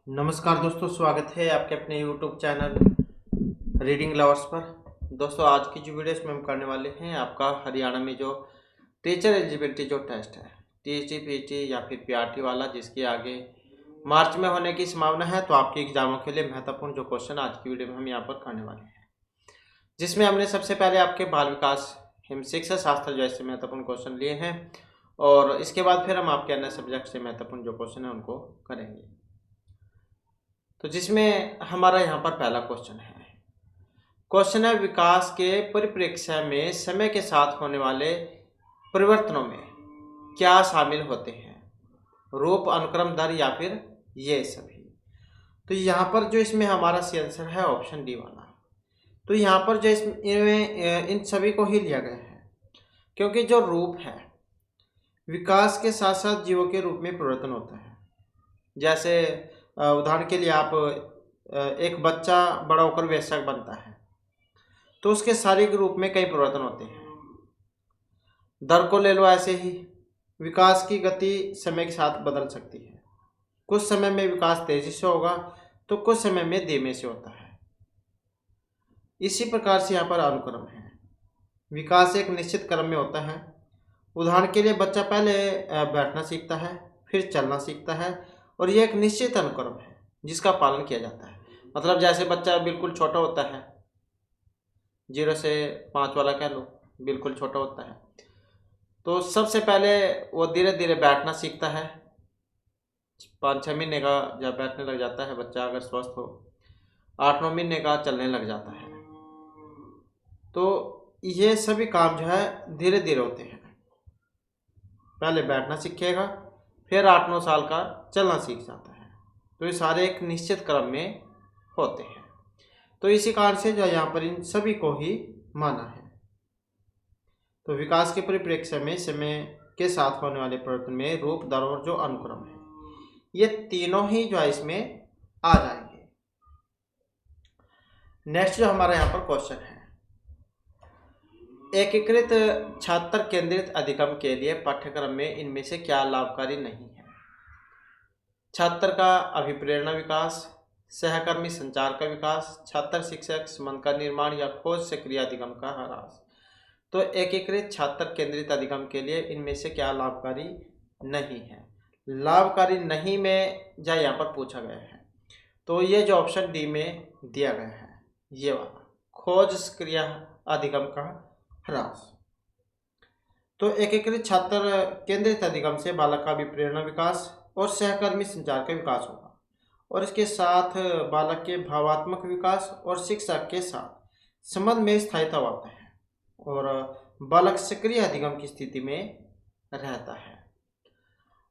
नमस्कार दोस्तों, स्वागत है आपके अपने YouTube चैनल रीडिंग लवर्स पर। दोस्तों, आज की जो वीडियो इसमें हम करने वाले हैं आपका हरियाणा में जो टीचर एलिजिबिलिटी जो टेस्ट है टीएचटी पीटी या फिर पीआरटी वाला, जिसके आगे मार्च में होने की संभावना है, तो आपके एग्जामों के लिए महत्वपूर्ण जो क्वेश्चन आज की वीडियो में हम यहाँ पर करने वाले हैं, जिसमें हमने सबसे पहले आपके बाल विकास एवं शिक्षा शास्त्र जैसे महत्वपूर्ण क्वेश्चन लिए हैं और इसके बाद फिर हम आपके अन्य सब्जेक्ट से महत्वपूर्ण जो क्वेश्चन है उनको करेंगे। तो जिसमें हमारा यहाँ पर पहला क्वेश्चन है विकास के परिप्रेक्ष्य में समय के साथ होने वाले परिवर्तनों में क्या शामिल होते हैं, रूप, अनुक्रम, दर या फिर ये सभी। तो यहाँ पर जो इसमें हमारा सी आंसर है ऑप्शन डी वाला। तो यहाँ पर जो इसमें इन सभी को ही लिया गया है, क्योंकि जो रूप है विकास के साथ साथ जीवों के रूप में परिवर्तन होता है। जैसे उदाहरण के लिए आप एक बच्चा बड़ा होकर वयस्क बनता है तो उसके शारीरिक रूप में कई परिवर्तन होते हैं। दर को ले लो, ऐसे ही विकास की गति समय के साथ बदल सकती है। कुछ समय में विकास तेजी से होगा तो कुछ समय में धीमे से होता है। इसी प्रकार से यहाँ पर अनुक्रम है, विकास एक निश्चित क्रम में होता है। उदाहरण के लिए बच्चा पहले बैठना सीखता है, फिर चलना सीखता है और यह एक निश्चित अनुक्रम है जिसका पालन किया जाता है। मतलब जैसे बच्चा बिल्कुल छोटा होता है, 0 से 5 वाला कह लो, बिल्कुल छोटा होता है, तो सबसे पहले वो धीरे धीरे बैठना सीखता है। 5-6 महीने का जब बैठने लग जाता है बच्चा, अगर स्वस्थ हो, 8-9 महीने का चलने लग जाता है। तो ये सभी काम जो है धीरे धीरे होते हैं। पहले बैठना सीखेगा, फिर 8-9 साल का चलना सीख जाता है। तो ये सारे एक निश्चित क्रम में होते हैं। तो इसी कारण से जो यहाँ पर इन सभी को ही माना है। तो विकास के परिप्रेक्ष्य में समय के साथ होने वाले परिवर्तन में रूप, दर और जो अनुक्रम है, ये तीनों ही जो है इसमें आ जाएंगे। नेक्स्ट जो हमारा यहाँ पर क्वेश्चन है, एकीकृत छात्र केंद्रित अधिगम के लिए पाठ्यक्रम में इनमें से क्या लाभकारी नहीं है। छात्र का अभिप्रेरणा विकास, सहकर्मी संचार का विकास, छात्र शिक्षक संबंध का निर्माण या खोज सक्रिय अधिगम का ह्रास। तो एकीकृत छात्र केंद्रित अधिगम के लिए इनमें से क्या लाभकारी नहीं है। लाभकारी नहीं में जो यहाँ पर पूछा गया है, तो ये जो ऑप्शन डी में दिया गया है, ये वाला खोज सक्रिय अधिगम का ह्रास। तो एकीकृत छात्र केंद्रित अधिगम से बालक का अभिप्रेरणा विकास और सहकर्मी संचार का विकास होगा और इसके साथ बालक के भावात्मक विकास और शिक्षा के साथ संबंध में स्थायित्व आता है और बालक सक्रिय अधिगम की स्थिति में रहता है।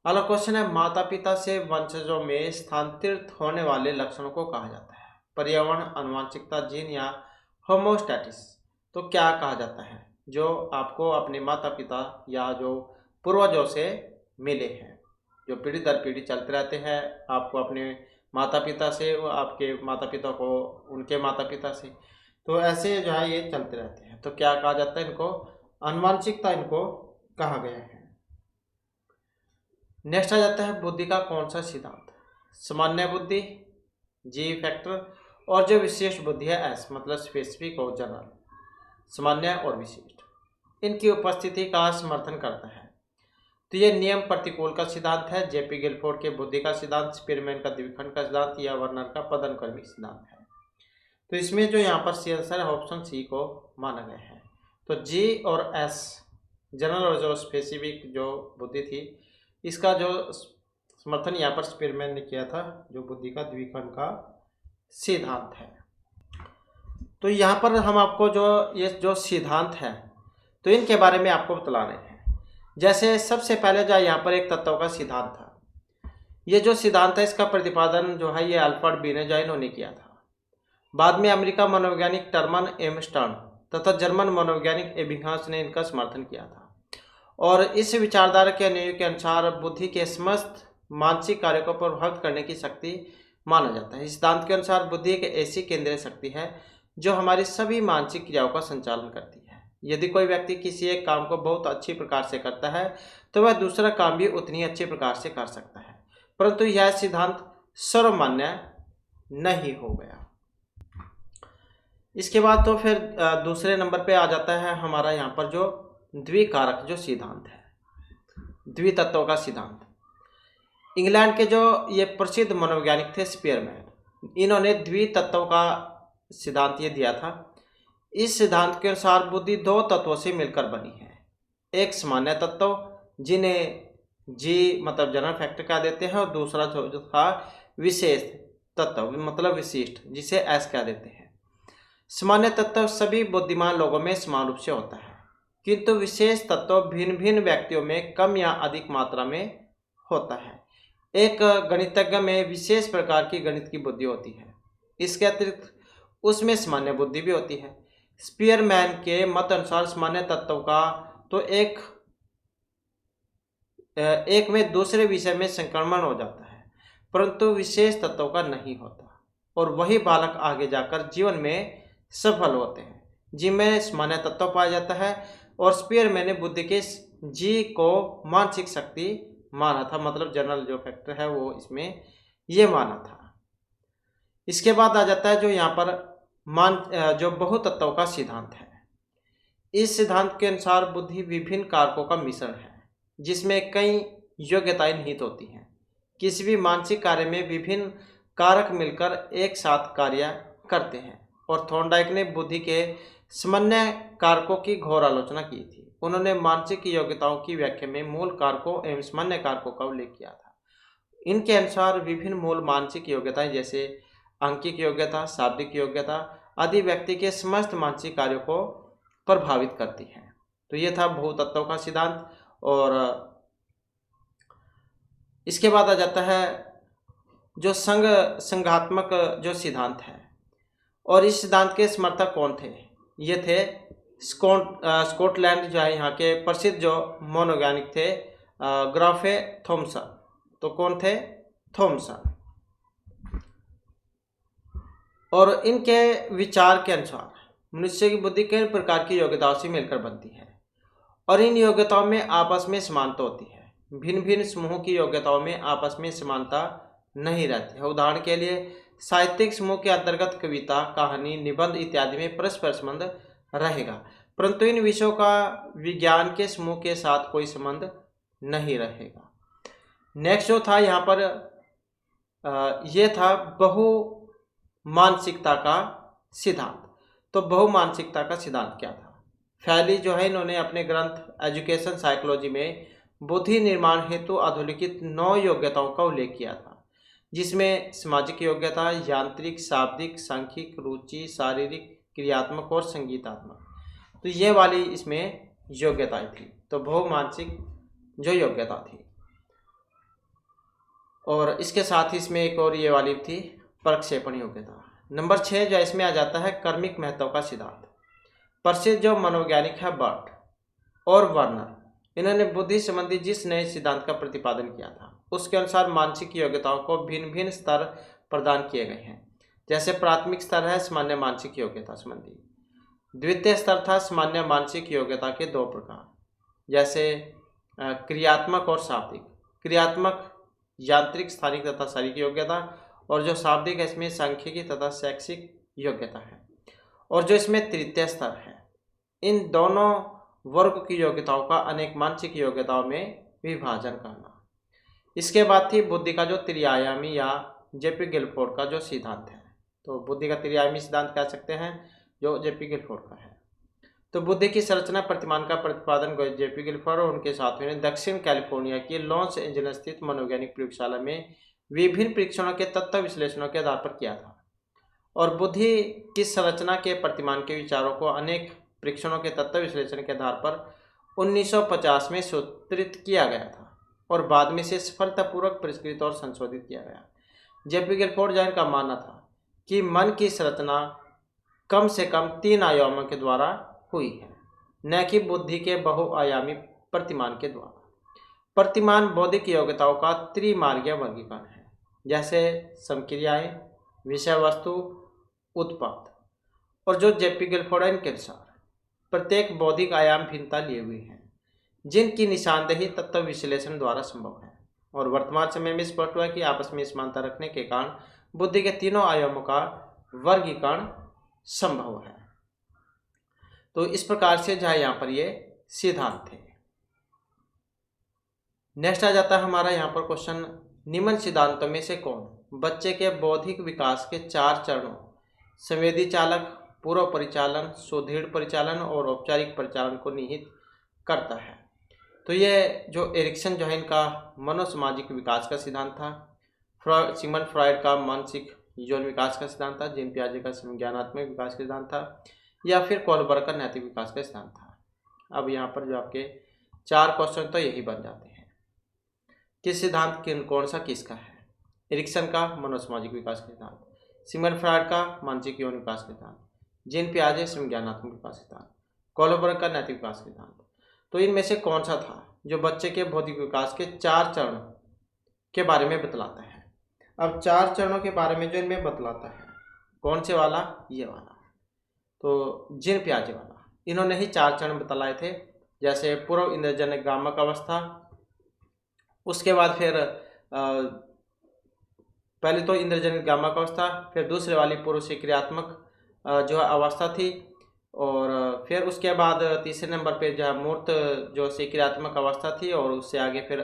अगला क्वेश्चन है, माता पिता से वंशजों में स्थानांतरित होने वाले लक्षणों को कहा जाता है। पर्यावरण, आनुवंशिकता, जीन या होमोस्टैटिस। तो क्या कहा जाता है जो आपको अपने माता पिता या जो पूर्वजों से मिले हैं, जो पीढ़ी दर पीढ़ी चलते रहते हैं, आपको अपने माता पिता से, आपके माता पिता को उनके माता पिता से, तो ऐसे जो है ये चलते रहते हैं। तो क्या कहा जाता है इनको, आनुवंशिकता इनको कहा गया है। नेक्स्ट आ जाता है बुद्धि का कौन सा सिद्धांत। सामान्य बुद्धि, जी फैक्टर, और जो विशेष बुद्धि है एस, मतलब स्पेसिफिक और जनरल, सामान्य और विशिष्ट, इनकी उपस्थिति का समर्थन करता है। तो ये नियम प्रतिकूल का सिद्धांत है, जेपी गिलफोर्ड के बुद्धि का सिद्धांत, स्पीरमैन का द्विखंड का सिद्धांत या वर्नर का पदानुक्रमिक सिद्धांत है। तो इसमें जो यहाँ पर सी आंसर है ऑप्शन सी को माना गया है। तो जी और एस, जनरल और जो स्पेसिफिक जो बुद्धि थी, इसका जो समर्थन यहाँ पर स्पीरमैन ने किया था, जो बुद्धि का द्विखंड का सिद्धांत है। तो यहाँ पर हम आपको जो ये जो सिद्धांत है तो इनके बारे में आपको बतला रहे हैं। जैसे सबसे पहले जो यहाँ पर एक तत्व का सिद्धांत था, ये जो सिद्धांत है इसका प्रतिपादन जो है ये अल्फ्रेड बीने जो इन्होंने किया था। बाद में अमेरिका मनोवैज्ञानिक टर्मन एम स्टर्न तथा जर्मन मनोवैज्ञानिक एबिंगहास ने इनका समर्थन किया था और इस विचारधारा के अनुयायियों के अनुसार बुद्धि के समस्त मानसिक कार्यों को प्रभावित करने की शक्ति माना जाता है। इस सिद्धांत के अनुसार बुद्धि एक ऐसी केंद्रीय शक्ति है जो हमारी सभी मानसिक क्रियाओं का संचालन करती है। यदि कोई व्यक्ति किसी एक काम को बहुत अच्छी प्रकार से करता है तो वह दूसरा काम भी उतनी अच्छी प्रकार से कर सकता है, परंतु यह सिद्धांत सर्वमान्य नहीं हो गया। इसके बाद तो फिर दूसरे नंबर पे आ जाता है हमारा यहाँ पर जो द्विकारक जो सिद्धांत है, द्वितत्वों का सिद्धांत। इंग्लैंड के जो ये प्रसिद्ध मनोवैज्ञानिक थे स्पीयरमैन, इन्होंने द्वितत्वों का सिद्धांत ये दिया था। इस सिद्धांत के अनुसार बुद्धि दो तत्वों से मिलकर बनी है, एक सामान्य तत्व जिन्हें जी मतलब जनरल फैक्टर कह देते हैं, और दूसरा जो था विशेष तत्व मतलब विशिष्ट, जिसे एस कह देते हैं। सामान्य तत्व सभी बुद्धिमान लोगों में समान रूप से होता है, किंतु विशेष तत्व भिन्न भिन्न व्यक्तियों में कम या अधिक मात्रा में होता है। एक गणितज्ञ में विशेष प्रकार की गणित की बुद्धि होती है, इसके अतिरिक्त उसमें सामान्य बुद्धि भी होती है। स्पीयरमैन के मत अनुसार सामान्य तत्व का तो एक में दूसरे विषय में संक्रमण हो जाता है, परंतु विशेष तत्वों का नहीं होता, और वही बालक आगे जाकर जीवन में सफल होते हैं जिनमें सामान्य तत्व पाया जाता है। और स्पीयरमैन ने बुद्धि के जी को मानसिक शक्ति माना था, मतलब जनरल जो फैक्टर है वो इसमें ये माना था। इसके बाद आ जाता है जो यहाँ पर जो बहुतत्वों का सिद्धांत है। इस सिद्धांत के अनुसार बुद्धि विभिन्न कारकों का मिश्रण है, जिसमें कई योग्यताएं निहित होती हैं। किसी भी मानसिक कार्य में विभिन्न कारक मिलकर एक साथ कार्य करते हैं, और थॉर्नडाइक ने बुद्धि के समन्वय कारकों की घोर आलोचना की थी। उन्होंने मानसिक योग्यताओं की व्याख्या में मूल कारकों एवं समन्वय कारकों का उल्लेख किया था। इनके अनुसार विभिन्न मूल मानसिक योग्यताएं जैसे आंकिक योग्यता, शाब्दिक योग्यता आदि व्यक्ति के समस्त मानसिक कार्यों को प्रभावित करती हैं। तो ये था बहुतत्वों का सिद्धांत। और इसके बाद आ जाता है जो संघात्मक जो सिद्धांत है, और इस सिद्धांत के समर्थक कौन थे? ये थे स्कॉटलैंड जो है यहाँ के प्रसिद्ध जो मनोवैज्ञानिक थे ग्राफे थॉमसन। तो कौन थे? थॉमसन। और इनके विचार के अनुसार मनुष्य की बुद्धि कई प्रकार की योग्यताओं से मिलकर बनती है, और इन योग्यताओं में आपस में समानता होती है। भिन्न भिन्न समूहों की योग्यताओं में आपस में समानता नहीं रहती है। उदाहरण के लिए साहित्यिक समूह के अंतर्गत कविता, कहानी, निबंध इत्यादि में परस्पर संबंध रहेगा, परंतु इन विषयों का विज्ञान के समूह के साथ कोई संबंध नहीं रहेगा। नेक्स्ट जो था यहाँ पर ये था बहुमानसिकता का सिद्धांत। तो बहुमानसिकता का सिद्धांत क्या था? फैली जो है इन्होंने अपने ग्रंथ एजुकेशन साइकोलॉजी में बुद्धि निर्माण हेतु अधोलिखित 9 योग्यताओं का उल्लेख किया था, जिसमें सामाजिक योग्यता, यांत्रिक, शाब्दिक, सांख्यिक, रुचि, शारीरिक, क्रियात्मक और संगीतात्मक। तो ये वाली इसमें योग्यताएं थी। तो बहुमानसिक जो योग्यता थी, और इसके साथ ही इसमें एक और ये वाली थी प्रक्षेपण योग्यता। नंबर 6 जो इसमें आ जाता है कर्मिक महत्व का सिद्धांत। प्रसिद्ध जो मनोवैज्ञानिक है बर्ट और वर्नर, इन्होंने बुद्धि संबंधी जिस नए सिद्धांत का प्रतिपादन किया था उसके अनुसार मानसिक योग्यताओं को भिन्न भिन्न स्तर प्रदान किए गए हैं। जैसे प्राथमिक स्तर है सामान्य मानसिक योग्यता संबंधी, द्वितीय स्तर था सामान्य मानसिक योग्यता के 2 प्रकार, जैसे क्रियात्मक और शाब्दिक। क्रियात्मक यांत्रिक, स्थानिक तथा शारीरिक योग्यता, और जो शाब्दिक है इसमें सांख्यिकी तथा शैक्षिक योग्यता है। और जो इसमें तृतीय स्तर है, इन दोनों वर्ग की योग्यताओं का अनेक मानसिक योग्यताओं में विभाजन करना। इसके बाद थी बुद्धि का जो त्रिआयामी या जेपी गिलफोर्ड का जो सिद्धांत है। तो बुद्धि का त्रिआयामी सिद्धांत कह सकते हैं जो जेपी गिलफोर्ड का है। तो बुद्धि की संरचना प्रतिमान का प्रतिपादन जेपी गिलफोर्ड और उनके साथियों ने दक्षिण कैलिफोर्निया की लॉस एंजल्स स्थित मनोवैज्ञानिक प्रयोगशाला में विभिन्न परीक्षणों के तत्व विश्लेषणों के आधार पर किया था। और बुद्धि की संरचना के प्रतिमान के विचारों को अनेक परीक्षणों के तत्व विश्लेषण के आधार पर 1950 में सूत्रित किया गया था, और बाद में इसे सफलतापूर्वक परिष्कृत और संशोधित किया गया। जेपी गिलफोर्ड जैन का मानना था कि मन की संरचना कम से कम 3 आयामों के द्वारा हुई है, न कि बुद्धि के बहुआयामी प्रतिमान के द्वारा। प्रतिमान बौद्धिक योग्यताओं का त्रिमार्गीय वर्गीकरण है, जैसे समक्रियाएं, विषय वस्तु, उत्पाद। और जो जेपी गिलफोर्ड के अनुसार प्रत्येक बौद्धिक आयाम भिन्नता लिए हुए हैं, जिनकी निशानदेही तत्व विश्लेषण द्वारा संभव है। और वर्तमान समय में स्पष्ट हुआ कि आपस में समानता रखने के कारण बुद्धि के तीनों आयामों का वर्गीकरण संभव है। तो इस प्रकार से जो है यहाँ पर ये सिद्धांत थे। नेक्स्ट आ जाता है हमारा यहाँ पर क्वेश्चन, निम्न सिद्धांतों में से कौन बच्चे के बौद्धिक विकास के 4 चरणों संवेदी चालक, पूर्व परिचालन, सुदृढ़ परिचालन और औपचारिक परिचालन को निहित करता है? तो ये जो एरिक्सन जो है इनका मनोसामाजिक विकास का सिद्धांत था, सिगमंड फ्रॉइड का मानसिक यौन विकास का सिद्धांत था, जीन पियाजे का संज्ञानात्मक विकास का सिद्धांत था, या फिर कोलबर्ग का नैतिक विकास का सिद्धांत था। अब यहाँ पर जो आपके 4 क्वेश्चन तो यही बन जाते हैं, किस सिद्धांत कौन सा किसका है? एरिक्सन का मनोसामाजिक विकास का सिद्धांत, सिगमंड फ्रॉइड का मानसिक यौन विकास का सिद्धांत, जीन पियाजे संज्ञानात्मक विकास का सिद्धांत, कोलबर्ग का नैतिक विकास का सिद्धांत। तो इनमें से कौन सा था जो बच्चे के बौद्धिक विकास के 4 चरण के बारे में बतलाता है? अब 4 चरणों के बारे में जो इनमें बतलाता है, कौन से वाला? ये वाला, तो जीन पियाजे वाला। इन्होंने ही 4 चरण बतलाए थे, जैसे पूर्व इंद्रजनक गामक अवस्था, उसके बाद फिर पहले तो इंद्रजनित गामक अवस्था, फिर दूसरे वाली पूर्व सक्रियात्मक जो अवस्था थी, और फिर उसके बाद तीसरे नंबर पे जो मूर्त जो सक्रियात्मक अवस्था थी, और उससे आगे फिर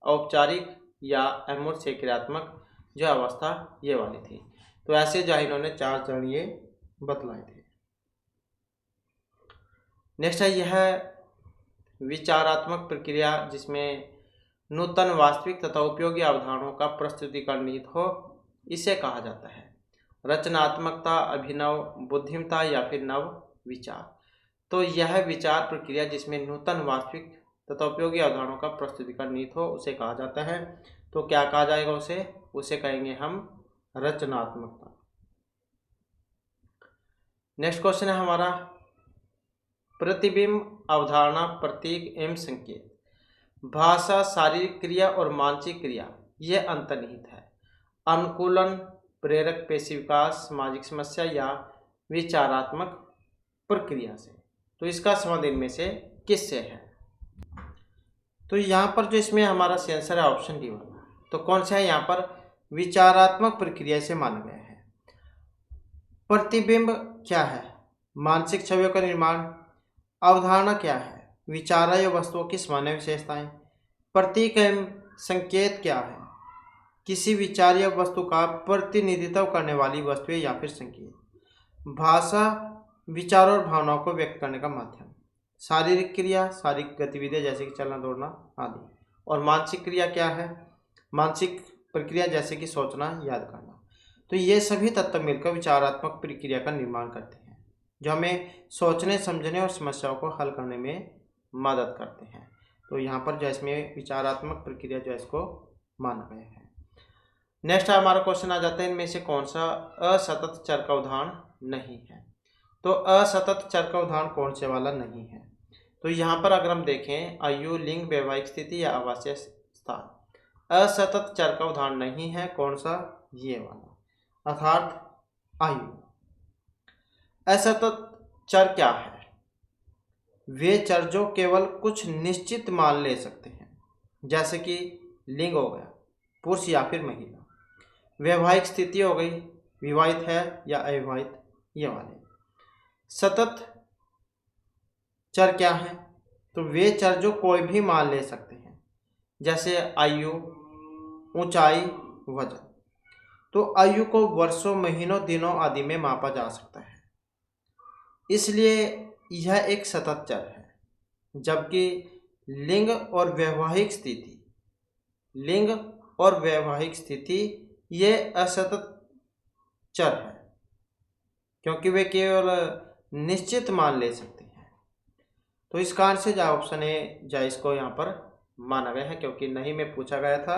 औपचारिक या अमूर्त सक्रियात्मक जो अवस्था ये वाली थी। तो ऐसे जो इन्होंने 4 चरण ये बतलाए थे। नेक्स्ट है यह विचारात्मक प्रक्रिया जिसमें नूतन वास्तविक तथा उपयोगी अवधारणाओं का प्रस्तुतिकरण निहित हो, इसे कहा जाता है रचनात्मकता, अभिनव बुद्धिमत्ता या फिर नव विचार। तो यह विचार प्रक्रिया जिसमें नूतन वास्तविक तथा उपयोगी अवधारणाओं का प्रस्तुतिकरण निहित हो, उसे कहा जाता है। तो क्या कहा जाएगा उसे कहेंगे हम रचनात्मकता। नेक्स्ट क्वेश्चन है हमारा, प्रतिबिंब, अवधारणा, प्रतीक एवं संकेत, भाषा, शारीरिक क्रिया और मानसिक क्रिया ये अंतर्निहित है अनुकूलन, प्रेरक पेशी विकास, सामाजिक समस्या या विचारात्मक प्रक्रिया से। तो इसका संबंध इनमें से किससे है? तो यहाँ पर जो इसमें हमारा सेंसर है ऑप्शन डी वाला, तो कौन सा है? यहाँ पर विचारात्मक प्रक्रिया से माना गया है। प्रतिबिंब क्या है? मानसिक छवियों का निर्माण। अवधारणा क्या है? विचार्य वस्तुओं की सामान्य विशेषताएं। प्रतीक एवं संकेत क्या है? किसी विचार्य वस्तु का प्रतिनिधित्व करने वाली वस्तुएं या फिर संकेत। भाषा, विचारों और भावनाओं को व्यक्त करने का माध्यम। शारीरिक क्रिया, शारीरिक गतिविधियां जैसे कि चलना, दौड़ना आदि। और मानसिक क्रिया क्या है? मानसिक प्रक्रिया जैसे कि सोचना, याद करना। तो ये सभी तत्व मिलकर विचारात्मक प्रक्रिया का निर्माण करते हैं, जो हमें सोचने, समझने और समस्याओं को हल करने में मदद करते हैं। तो यहाँ पर जो इसमें विचारात्मक प्रक्रिया जो है इसको माना गया है। नेक्स्ट हमारा क्वेश्चन आ जाता है, इनमें से कौन सा असतत चर का उदाहरण नहीं है? तो असतत चर का उदाहरण कौन से वाला नहीं है? तो यहाँ पर अगर हम देखें, आयु, लिंग, वैवाहिक स्थिति या आवासीय स्थान, असतत चर का उदाहरण नहीं है। कौन सा? ये वाला, अर्थात आयु। असतत चर क्या है? वे चर जो केवल कुछ निश्चित मान ले सकते हैं, जैसे कि लिंग हो गया, पुरुष या फिर महिला। वैवाहिक स्थिति हो गई, विवाहित है या अविवाहित, ये वाले। सतत चर क्या है? तो वे चर जो कोई भी मान ले सकते हैं, जैसे आयु, ऊंचाई, वजन। तो आयु को वर्षों, महीनों, दिनों आदि में मापा जा सकता है, इसलिए यह एक सतत चर है। जबकि लिंग और वैवाहिक स्थिति ये असतत चर है, क्योंकि वे केवल निश्चित मान ले सकते हैं। तो इस कारण से जो ऑप्शन ए जो इसको यहाँ पर माना गया है, क्योंकि नहीं में पूछा गया था,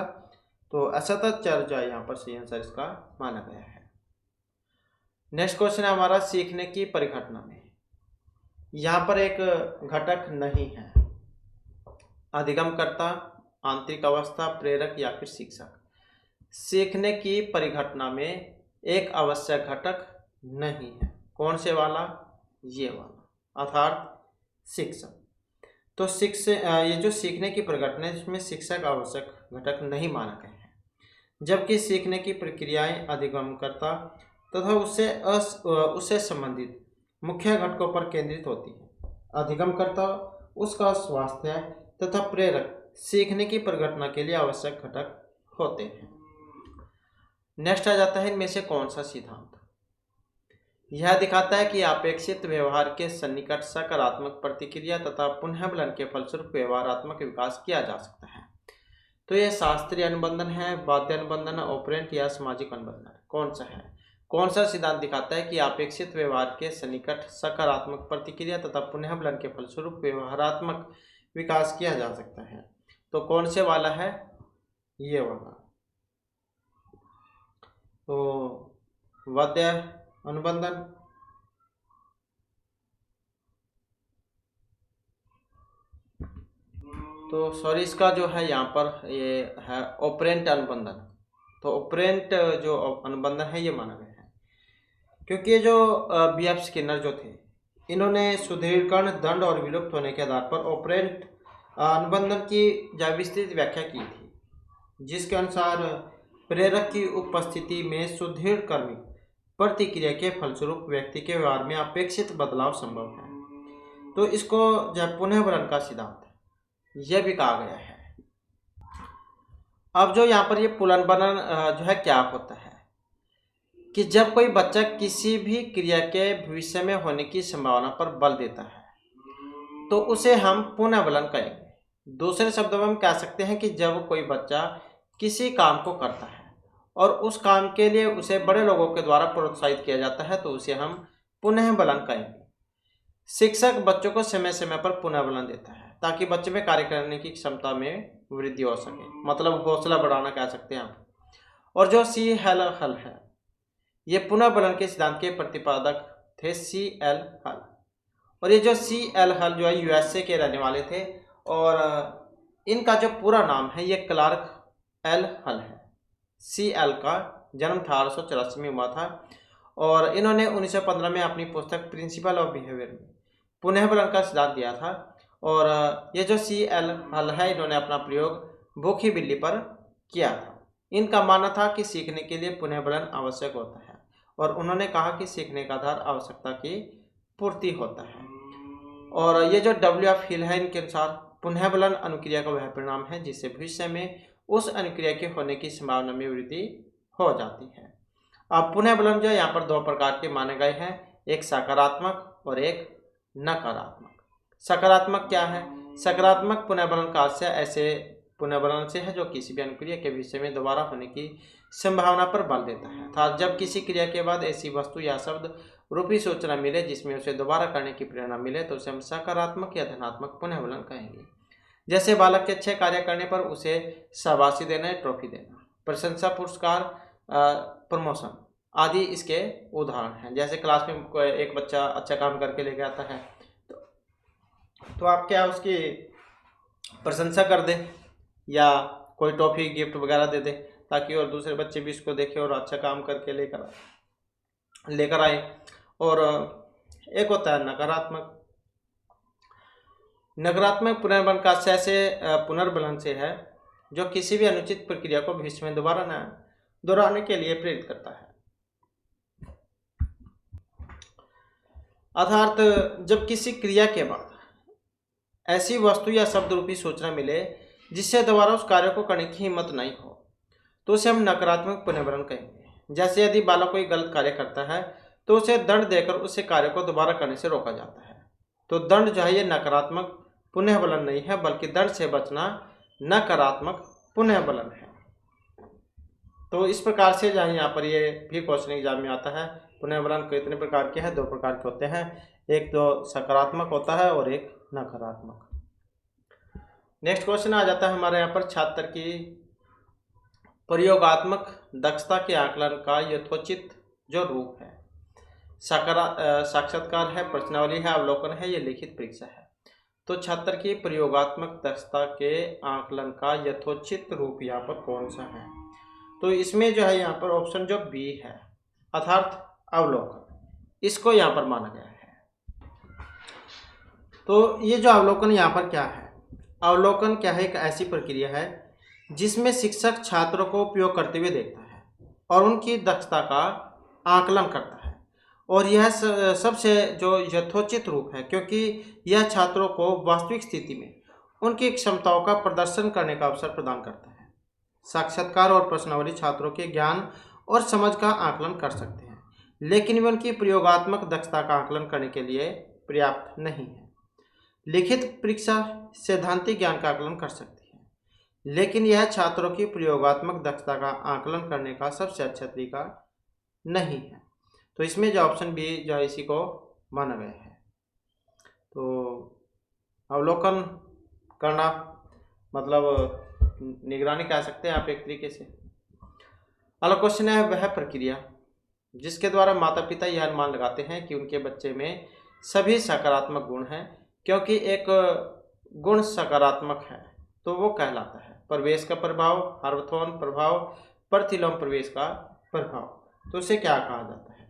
तो असतत चर जो है यहाँ पर सही आंसर इसका माना गया है। नेक्स्ट क्वेश्चन है हमारा, सीखने की परिघटना में यहाँ पर एक घटक नहीं है, अधिगमकर्ता, आंतरिक अवस्था, प्रेरक या फिर शिक्षक। सीखने की परिघटना में एक आवश्यक घटक नहीं है। कौन से वाला? ये वाला, अर्थात शिक्षक। तो ये जो सीखने की परिघटना है, इसमें शिक्षक आवश्यक घटक नहीं माने गए हैं, जबकि सीखने की प्रक्रियाएं अधिगमकर्ता तथा उससे संबंधित मुख्य घटकों पर केंद्रित होती है। अधिगमकर्ता, उसका स्वास्थ्य तथा प्रेरक सीखने की परिघटना के लिए आवश्यक घटक होते हैं। नेक्स्ट आ जाता है, इनमें से कौन सा सिद्धांत यह दिखाता है कि अपेक्षित व्यवहार के सन्निकट सकारात्मक प्रतिक्रिया तथा पुनर्बलन के फलस्वरूप व्यवहारात्मक विकास किया जा सकता है। तो यह शास्त्रीय अनुबंधन है, बाध्य अनुबंधन, ऑपरेंट या सामाजिक अनुबंधन, कौन सा है? कौन सा सिद्धांत दिखाता है कि अपेक्षित व्यवहार के सन्निकट सकारात्मक प्रतिक्रिया तथा पुनर्बलन के फलस्वरूप व्यवहारात्मक विकास किया जा सकता है? तो कौन से वाला है? ये वाला। तो बाध्य अनुबंधन, तो सॉरी इसका जो है यहाँ पर ये है ऑपरेंट अनुबंधन। तो ऑपरेंट जो अनुबंधन है ये माना गया है, क्योंकि ये जो B.F. स्किनर जो थे, इन्होंने सुदृढ़ीकरण, दंड और विलुप्त होने के आधार पर ऑपरेंट अनुबंधन की विस्तृत व्याख्या की थी, जिसके अनुसार प्रेरक की उपस्थिति में सुदृढ़ीकरण प्रतिक्रिया के फलस्वरूप व्यक्ति के व्यवहार में अपेक्षित बदलाव संभव है। तो इसको जब पुनर्बलन का सिद्धांत यह भी कहा गया है। अब जो यहाँ पर ये पुनर्बलन जो है क्या होता है कि जब कोई बच्चा किसी भी क्रिया के भविष्य में होने की संभावना पर बल देता है तो उसे हम पुनर्बलन कहेंगे। दूसरे शब्दों में हम कह सकते हैं कि जब कोई बच्चा किसी काम को करता है और उस काम के लिए उसे बड़े लोगों के द्वारा प्रोत्साहित किया जाता है तो उसे हम पुनर्बलन कहेंगे। शिक्षक बच्चों को समय समय पर पुनर्बलन देता है ताकि बच्चे में कार्य करने की क्षमता में वृद्धि हो सके, मतलब हौसला बढ़ाना कह सकते हैं आप। और जो C.L. हल है, ये पुनर्बलन के सिद्धांत के प्रतिपादक थे, C.L. हल। और ये जो C.L. हल जो है USA के रहने वाले थे और इनका जो पूरा नाम है ये क्लार्क L. हल है। C.L. का जन्म 1884 में हुआ था और इन्होंने 1915 में अपनी पुस्तक प्रिंसिपल ऑफ बिहेवियर में पुनर्बलन का सिद्धांत दिया था। और ये जो C.L. हल है, इन्होंने अपना प्रयोग भूखी बिल्ली पर किया था। इनका मानना था कि सीखने के लिए पुनर्बलन आवश्यक होता है और उन्होंने कहा कि सीखने का आधार आवश्यकता की पूर्ति होता है। और ये जो W.F. हिल है, इनके अनुसार पुनर्बलन अनुक्रिया का वह परिणाम है जिससे भविष्य में उस अनुक्रिया के होने की संभावना में वृद्धि हो जाती है। अब पुनर्बलन जो यहाँ पर दो प्रकार के माने गए हैं, एक सकारात्मक और एक नकारात्मक। सकारात्मक क्या है? सकारात्मक पुनर्बलन का आशय ऐसे पुनर्बलन से है जो किसी भी अनुक्रिया के विषय में दोबारा होने की संभावना पर बल देता है। अर्थात जब किसी क्रिया के बाद ऐसी वस्तु या शब्द रूपी सूचना मिले जिसमें उसे दोबारा करने की प्रेरणा मिले तो उसे हम सकारात्मक या धनात्मक पुनर्बलन कहेंगे। जैसे बालक के अच्छे कार्य करने पर उसे शाबाशी देना, ट्रॉफी देना, प्रशंसा, पुरस्कार, प्रमोशन आदि इसके उदाहरण हैं। जैसे क्लास में एक बच्चा अच्छा काम करके लेके आता है तो आप क्या उसकी प्रशंसा कर दें या कोई टॉफी गिफ्ट वगैरह दे दें ताकि और दूसरे बच्चे भी इसको देखें और अच्छा काम करके लेकर आए। और एक होता है नकारात्मक। नकारात्मक पुनर्बलन का आशय ऐसे पुनर्बलन से है जो किसी भी अनुचित प्रक्रिया को भविष्य में दोबारा न दोहराने के लिए प्रेरित करता है। अर्थात जब किसी क्रिया के बाद ऐसी वस्तु या शब्द रूपी सूचना मिले जिससे दोबारा उस कार्य को करने की हिम्मत नहीं हो तो उसे हम नकारात्मक पुनर्बलन कहेंगे। जैसे यदि बालक कोई गलत कार्य करता है तो उसे दंड देकर उससे कार्य को दोबारा करने से रोका जाता है। तो दंड जो है ये नकारात्मक पुनर्बलन नहीं है बल्कि दंड से बचना नकारात्मक पुनर्बलन है। तो इस प्रकार से जहाँ यहाँ पर ये भी क्वेश्चन एग्जाम में आता है, पुनर्बलन कितने प्रकार के हैं? दो प्रकार के होते हैं, एक तो सकारात्मक होता है और एक नकारात्मक। नेक्स्ट क्वेश्चन आ जाता है हमारे यहाँ पर छात्र की प्रयोगात्मक दक्षता के आकलन का यथोचित जो रूप है। साक्षात्कार है, प्रश्नावली है, अवलोकन है, ये लिखित परीक्षा है। तो छात्र की प्रयोगात्मक दक्षता के आकलन का यथोचित रूप यहाँ पर कौन सा है? तो इसमें जो है यहाँ पर ऑप्शन जो बी है अर्थात अवलोकन, इसको यहाँ पर माना गया है। तो ये जो अवलोकन यहाँ पर क्या है? अवलोकन क्या है? एक ऐसी प्रक्रिया है जिसमें शिक्षक छात्रों को उपयोग करते हुए देखता है और उनकी दक्षता का आकलन करता है। और यह सबसे जो यथोचित रूप है, क्योंकि यह छात्रों को वास्तविक स्थिति में उनकी क्षमताओं का प्रदर्शन करने का अवसर प्रदान करता है। साक्षात्कार और प्रश्नावली छात्रों के ज्ञान और समझ का आकलन कर सकते हैं, लेकिन वे उनकी प्रयोगात्मक दक्षता का आकलन करने के लिए पर्याप्त नहीं है। लिखित परीक्षा सैद्धांतिक ज्ञान का आकलन कर सकती है, लेकिन यह छात्रों की प्रयोगात्मक दक्षता का आकलन करने का सबसे अच्छा तरीका नहीं है। तो इसमें जो ऑप्शन बी जो है इसी को माना गया है। तो अवलोकन करना मतलब निगरानी कह सकते हैं आप एक तरीके से। अगला क्वेश्चन है, वह प्रक्रिया जिसके द्वारा माता पिता यह अनुमान लगाते हैं कि उनके बच्चे में सभी सकारात्मक गुण हैं, क्योंकि एक गुण सकारात्मक है तो वो कहलाता है प्रवेश का प्रभाव, हार्वथोन प्रभाव, प्रतिलोम प्रवेश का प्रभाव। तो उसे क्या कहा जाता है?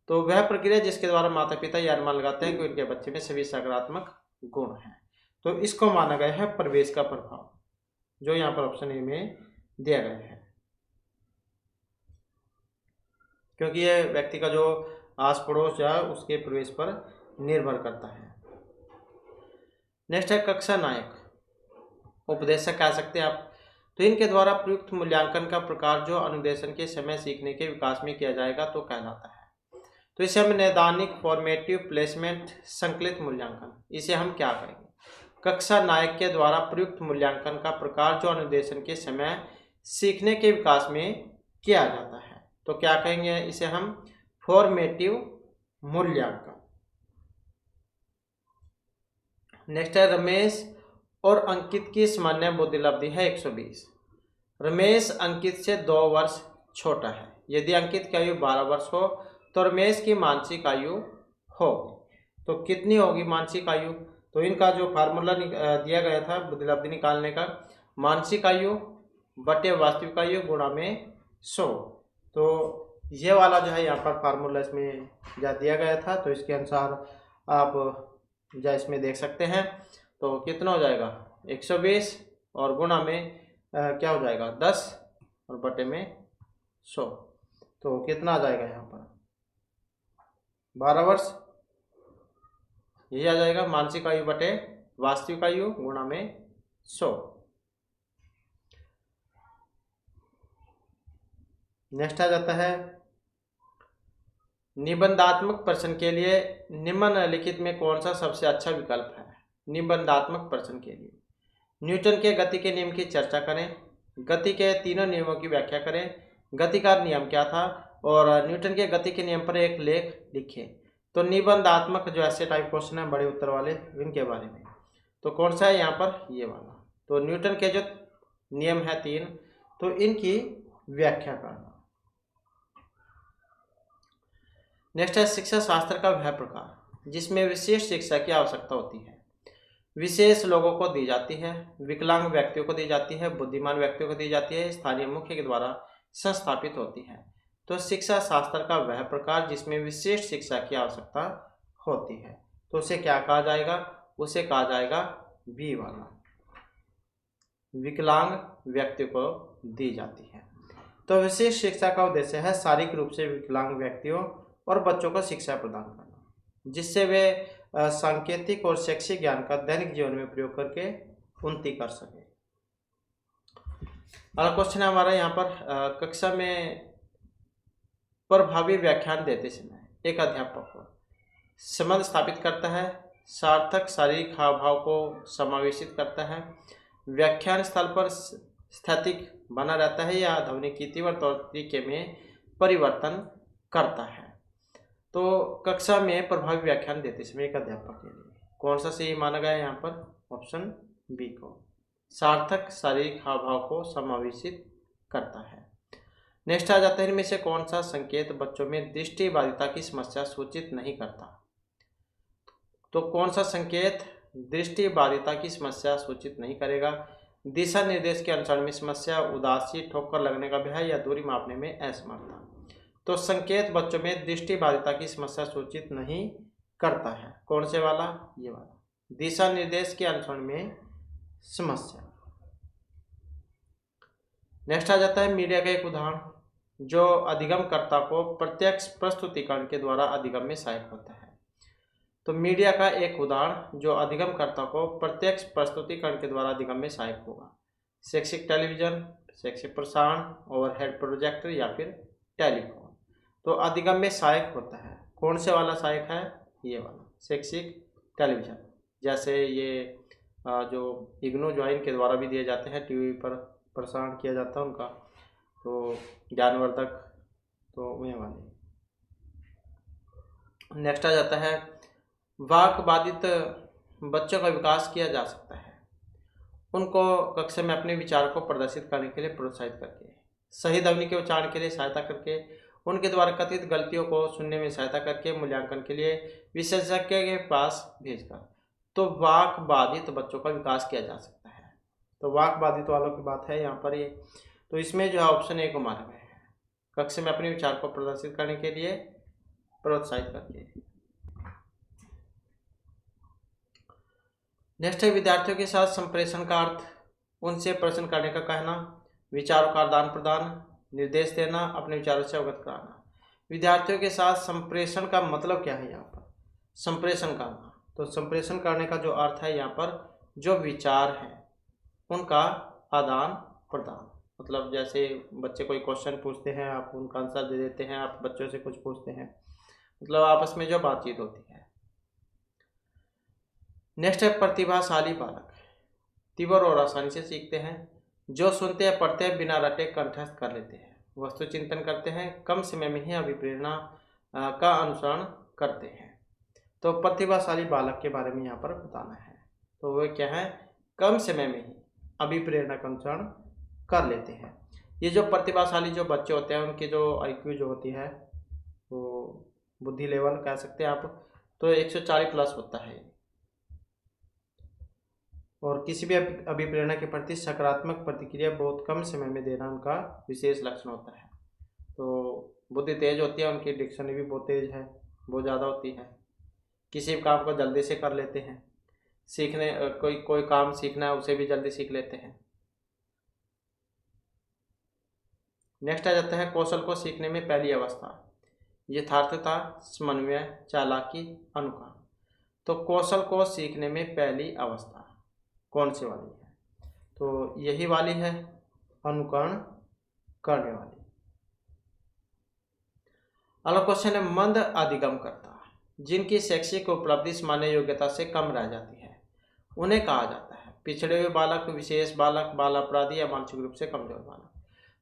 तो वह प्रक्रिया जिसके द्वारा माता पिता यह अनुमान लगाते हैं कि उनके बच्चे में सभी सकारात्मक गुण हैं, तो इसको माना गया है प्रवेश का प्रभाव, जो यहाँ पर ऑप्शन ए में दिया गया है, क्योंकि यह व्यक्ति का जो आस पड़ोस या उसके प्रवेश पर निर्भर करता है। नेक्स्ट है कक्षा नायक, उपदेशक कह सकते हैं आप। तो इनके द्वारा प्रयुक्त मूल्यांकन का प्रकार जो अनुदेशन के समय सीखने के विकास में किया जाएगा तो कहलाता है। तो इसे हम नैदानिक, फॉर्मेटिव, प्लेसमेंट, संकलित मूल्यांकन, इसे हम क्या कहेंगे? कक्षा नायक के द्वारा प्रयुक्त मूल्यांकन का प्रकार जो अनुदेशन के समय सीखने के विकास में किया जाता है तो क्या कहेंगे? इसे हम फॉर्मेटिव मूल्यांकन। नेक्स्ट है रमेश और अंकित की सामान्य बुद्धिलब्धि है 120। रमेश अंकित से 2 वर्ष छोटा है। यदि अंकित की आयु 12 वर्ष हो तो रमेश की मानसिक आयु होगी। तो कितनी होगी मानसिक आयु? तो इनका जो फार्मूला दिया गया था बुद्धिलब्धि निकालने का, मानसिक आयु बटे वास्तविक आयु गुणा में 100। तो ये वाला जो है यहाँ पर फार्मूला इसमें जा दिया गया था, तो इसके अनुसार आप जो इसमें देख सकते हैं। तो कितना हो जाएगा? 120 और गुणा में क्या हो जाएगा? 10 और बटे में 100। तो कितना आ जाएगा यहाँ पर? 12 वर्ष। यही आ जाएगा मानसिक आयु बटे वास्तविक आयु गुणा में 100। नेक्स्ट आ जाता है निबंधात्मक प्रश्न के लिए निम्नलिखित में कौन सा सबसे अच्छा विकल्प है? निबंधात्मक प्रश्न के लिए न्यूटन के गति के नियम की चर्चा करें, गति के तीनों नियमों की व्याख्या करें, गति का नियम क्या था और न्यूटन के गति के नियम पर एक लेख लिखें। तो निबंधात्मक जो ऐसे टाइप क्वेश्चन है बड़े उत्तर वाले, इनके बारे में तो कौन सा है यहाँ पर? ये वाला। तो न्यूटन के जो नियम है 3, तो इनकी व्याख्या करना। नेक्स्ट है शिक्षा शास्त्र का वह प्रकार जिसमें विशेष शिक्षा की आवश्यकता होती है, विशेष लोगों को दी जाती है, विकलांग व्यक्तियों को दी जाती है, बुद्धिमान व्यक्तियों को दी जाती है, स्थानीय मुख्य के द्वारा संस्थापित होती है। तो शिक्षा शास्त्र का वह प्रकार जिसमें विशेष शिक्षा की आवश्यकता होती है, तो उसे क्या कहा जाएगा? उसे कहा जाएगा बी वाला, विकलांग व्यक्ति को दी जाती है। तो विशेष शिक्षा का उद्देश्य है शारीरिक रूप से विकलांग व्यक्तियों और बच्चों को शिक्षा प्रदान करना, जिससे वे सांकेतिक और शैक्षिक ज्ञान का दैनिक जीवन में प्रयोग करके उन्नति कर सके। अगला क्वेश्चन है हमारा यहाँ पर, कक्षा में प्रभावी व्याख्यान देते समय एक अध्यापक संबंध स्थापित करता है, सार्थक शारीरिक हाव भाव को समावेशित करता है, व्याख्यान स्थल पर स्थैतिक बना रहता है या ध्वनिक की तीव्र तरीके में परिवर्तन करता है। तो कक्षा में प्रभावी व्याख्यान देते समय एक अध्यापक के लिए कौन सा सही माना गया है यहाँ पर? ऑप्शन बी को, सार्थक शारीरिक हाव भाव को समावेशित करता है। नेक्स्ट आ जाता है इनमें से कौन सा संकेत बच्चों में दृष्टिबाधिता की समस्या सूचित नहीं करता? तो कौन सा संकेत दृष्टिबाधिता की समस्या सूचित नहीं करेगा? दिशा निर्देश के अनुसरण में समस्या, उदासी, ठोकर लगने का भय या दूरी मापने में असमर्थता। तो संकेत बच्चों में दृष्टिबाधिता की समस्या सूचित नहीं करता है। कौन से वाला? ये वाला, दिशा निर्देश के अनुसरण में समस्या। नेक्स्ट आ जाता है मीडिया का एक उदाहरण जो अधिगमकर्ता को प्रत्यक्ष प्रस्तुतिकरण के द्वारा अधिगम में सहायक होता है। तो मीडिया का एक उदाहरण जो अधिगमकर्ता को प्रत्यक्ष प्रस्तुतिकरण के द्वारा अधिगम में सहायक होगा। शैक्षिक टेलीविजन, शैक्षिक प्रसारण, ओवरहेड प्रोजेक्टर या फिर टेलीफोन। तो अधिगम में सहायक होता है, कौन से वाला सहायक है? ये वाला शैक्षिक टेलीविजन। जैसे ये जो इग्नू ज्वाइन के द्वारा भी दिए जाते हैं, टीवी पर प्रसारण किया जाता है उनका, तो ज्ञानवर्धक, तो वे वाले। नेक्स्ट आ जाता है वाक बाधित बच्चों का विकास किया जा सकता है उनको कक्षा में अपने विचार को प्रदर्शित करने के लिए प्रोत्साहित करके, सही ध्वनि के उच्चारण के लिए सहायता करके, उनके द्वारा कथित गलतियों को सुनने में सहायता करके, मूल्यांकन के लिए विशेषज्ञ के पास भेजकर। तो वाक बाधित बच्चों का विकास किया जा सकता है। तो वाक बाधित वालों की बात है यहाँ पर ये। तो इसमें जो है ऑप्शन ए को मारा गया है, कक्षा में अपने विचार को प्रदर्शित करने के लिए प्रोत्साहित करके। नेक्स्ट है विद्यार्थियों के साथ संप्रेषण का अर्थ, उनसे प्रश्न करने का कहना, विचारों का आदान प्रदान, निर्देश देना, अपने विचारों से अवगत कराना। विद्यार्थियों के साथ संप्रेषण का मतलब क्या है यहाँ पर? संप्रेषण करना। तो संप्रेषण करने का जो अर्थ है यहाँ पर, जो विचार हैं उनका आदान प्रदान। मतलब जैसे बच्चे कोई क्वेश्चन पूछते हैं, आप उनका आंसर दे देते हैं, आप बच्चों से कुछ पूछते हैं, मतलब आपस में जो बातचीत होती है। नेक्स्ट है प्रतिभाशाली बालक, तीव्र और आसानी से सीखते हैं, जो सुनते हैं पढ़ते हैं बिना रटे कंठस्थ कर लेते हैं, वस्तु चिंतन करते हैं, कम समय में ही अभिप्रेरणा का अनुसरण करते हैं। तो प्रतिभाशाली बालक के बारे में यहाँ पर बताना है। तो वह क्या है? कम समय में ही अभिप्रेरणा का अनुसरण कर लेते हैं। ये जो प्रतिभाशाली जो बच्चे होते हैं उनकी जो IQ जो होती है, वो बुद्धि लेवल कह सकते हैं आप, तो 140 प्लस होता है। और किसी भी अभिप्रेरणा के प्रति सकारात्मक प्रतिक्रिया बहुत कम समय में देना उनका विशेष लक्षण होता है। तो बुद्धि तेज होती है, उनकी डिक्शनरी भी बहुत तेज है, बहुत ज़्यादा होती है, किसी भी काम को जल्दी से कर लेते हैं, सीखने कोई काम सीखना है उसे भी जल्दी सीख लेते हैं। नेक्स्ट आ जाता है कौशल को सीखने में पहली अवस्था, यथार्थता, समन्वय, चालाकी, अनुकरण। तो कौशल को सीखने में पहली अवस्था कौन सी वाली है? तो यही वाली है, अनुकरण करने वाली। अगला क्वेश्चन है मंद अधिगमकर्ता, जिनकी शैक्षिक उपलब्धि सामान्य योग्यता से कम रह जाती है, उन्हें कहा जाता है पिछड़े हुए बालक, विशेष बालक, बाल अपराधी या मानसिक रूप से कमजोर बालक।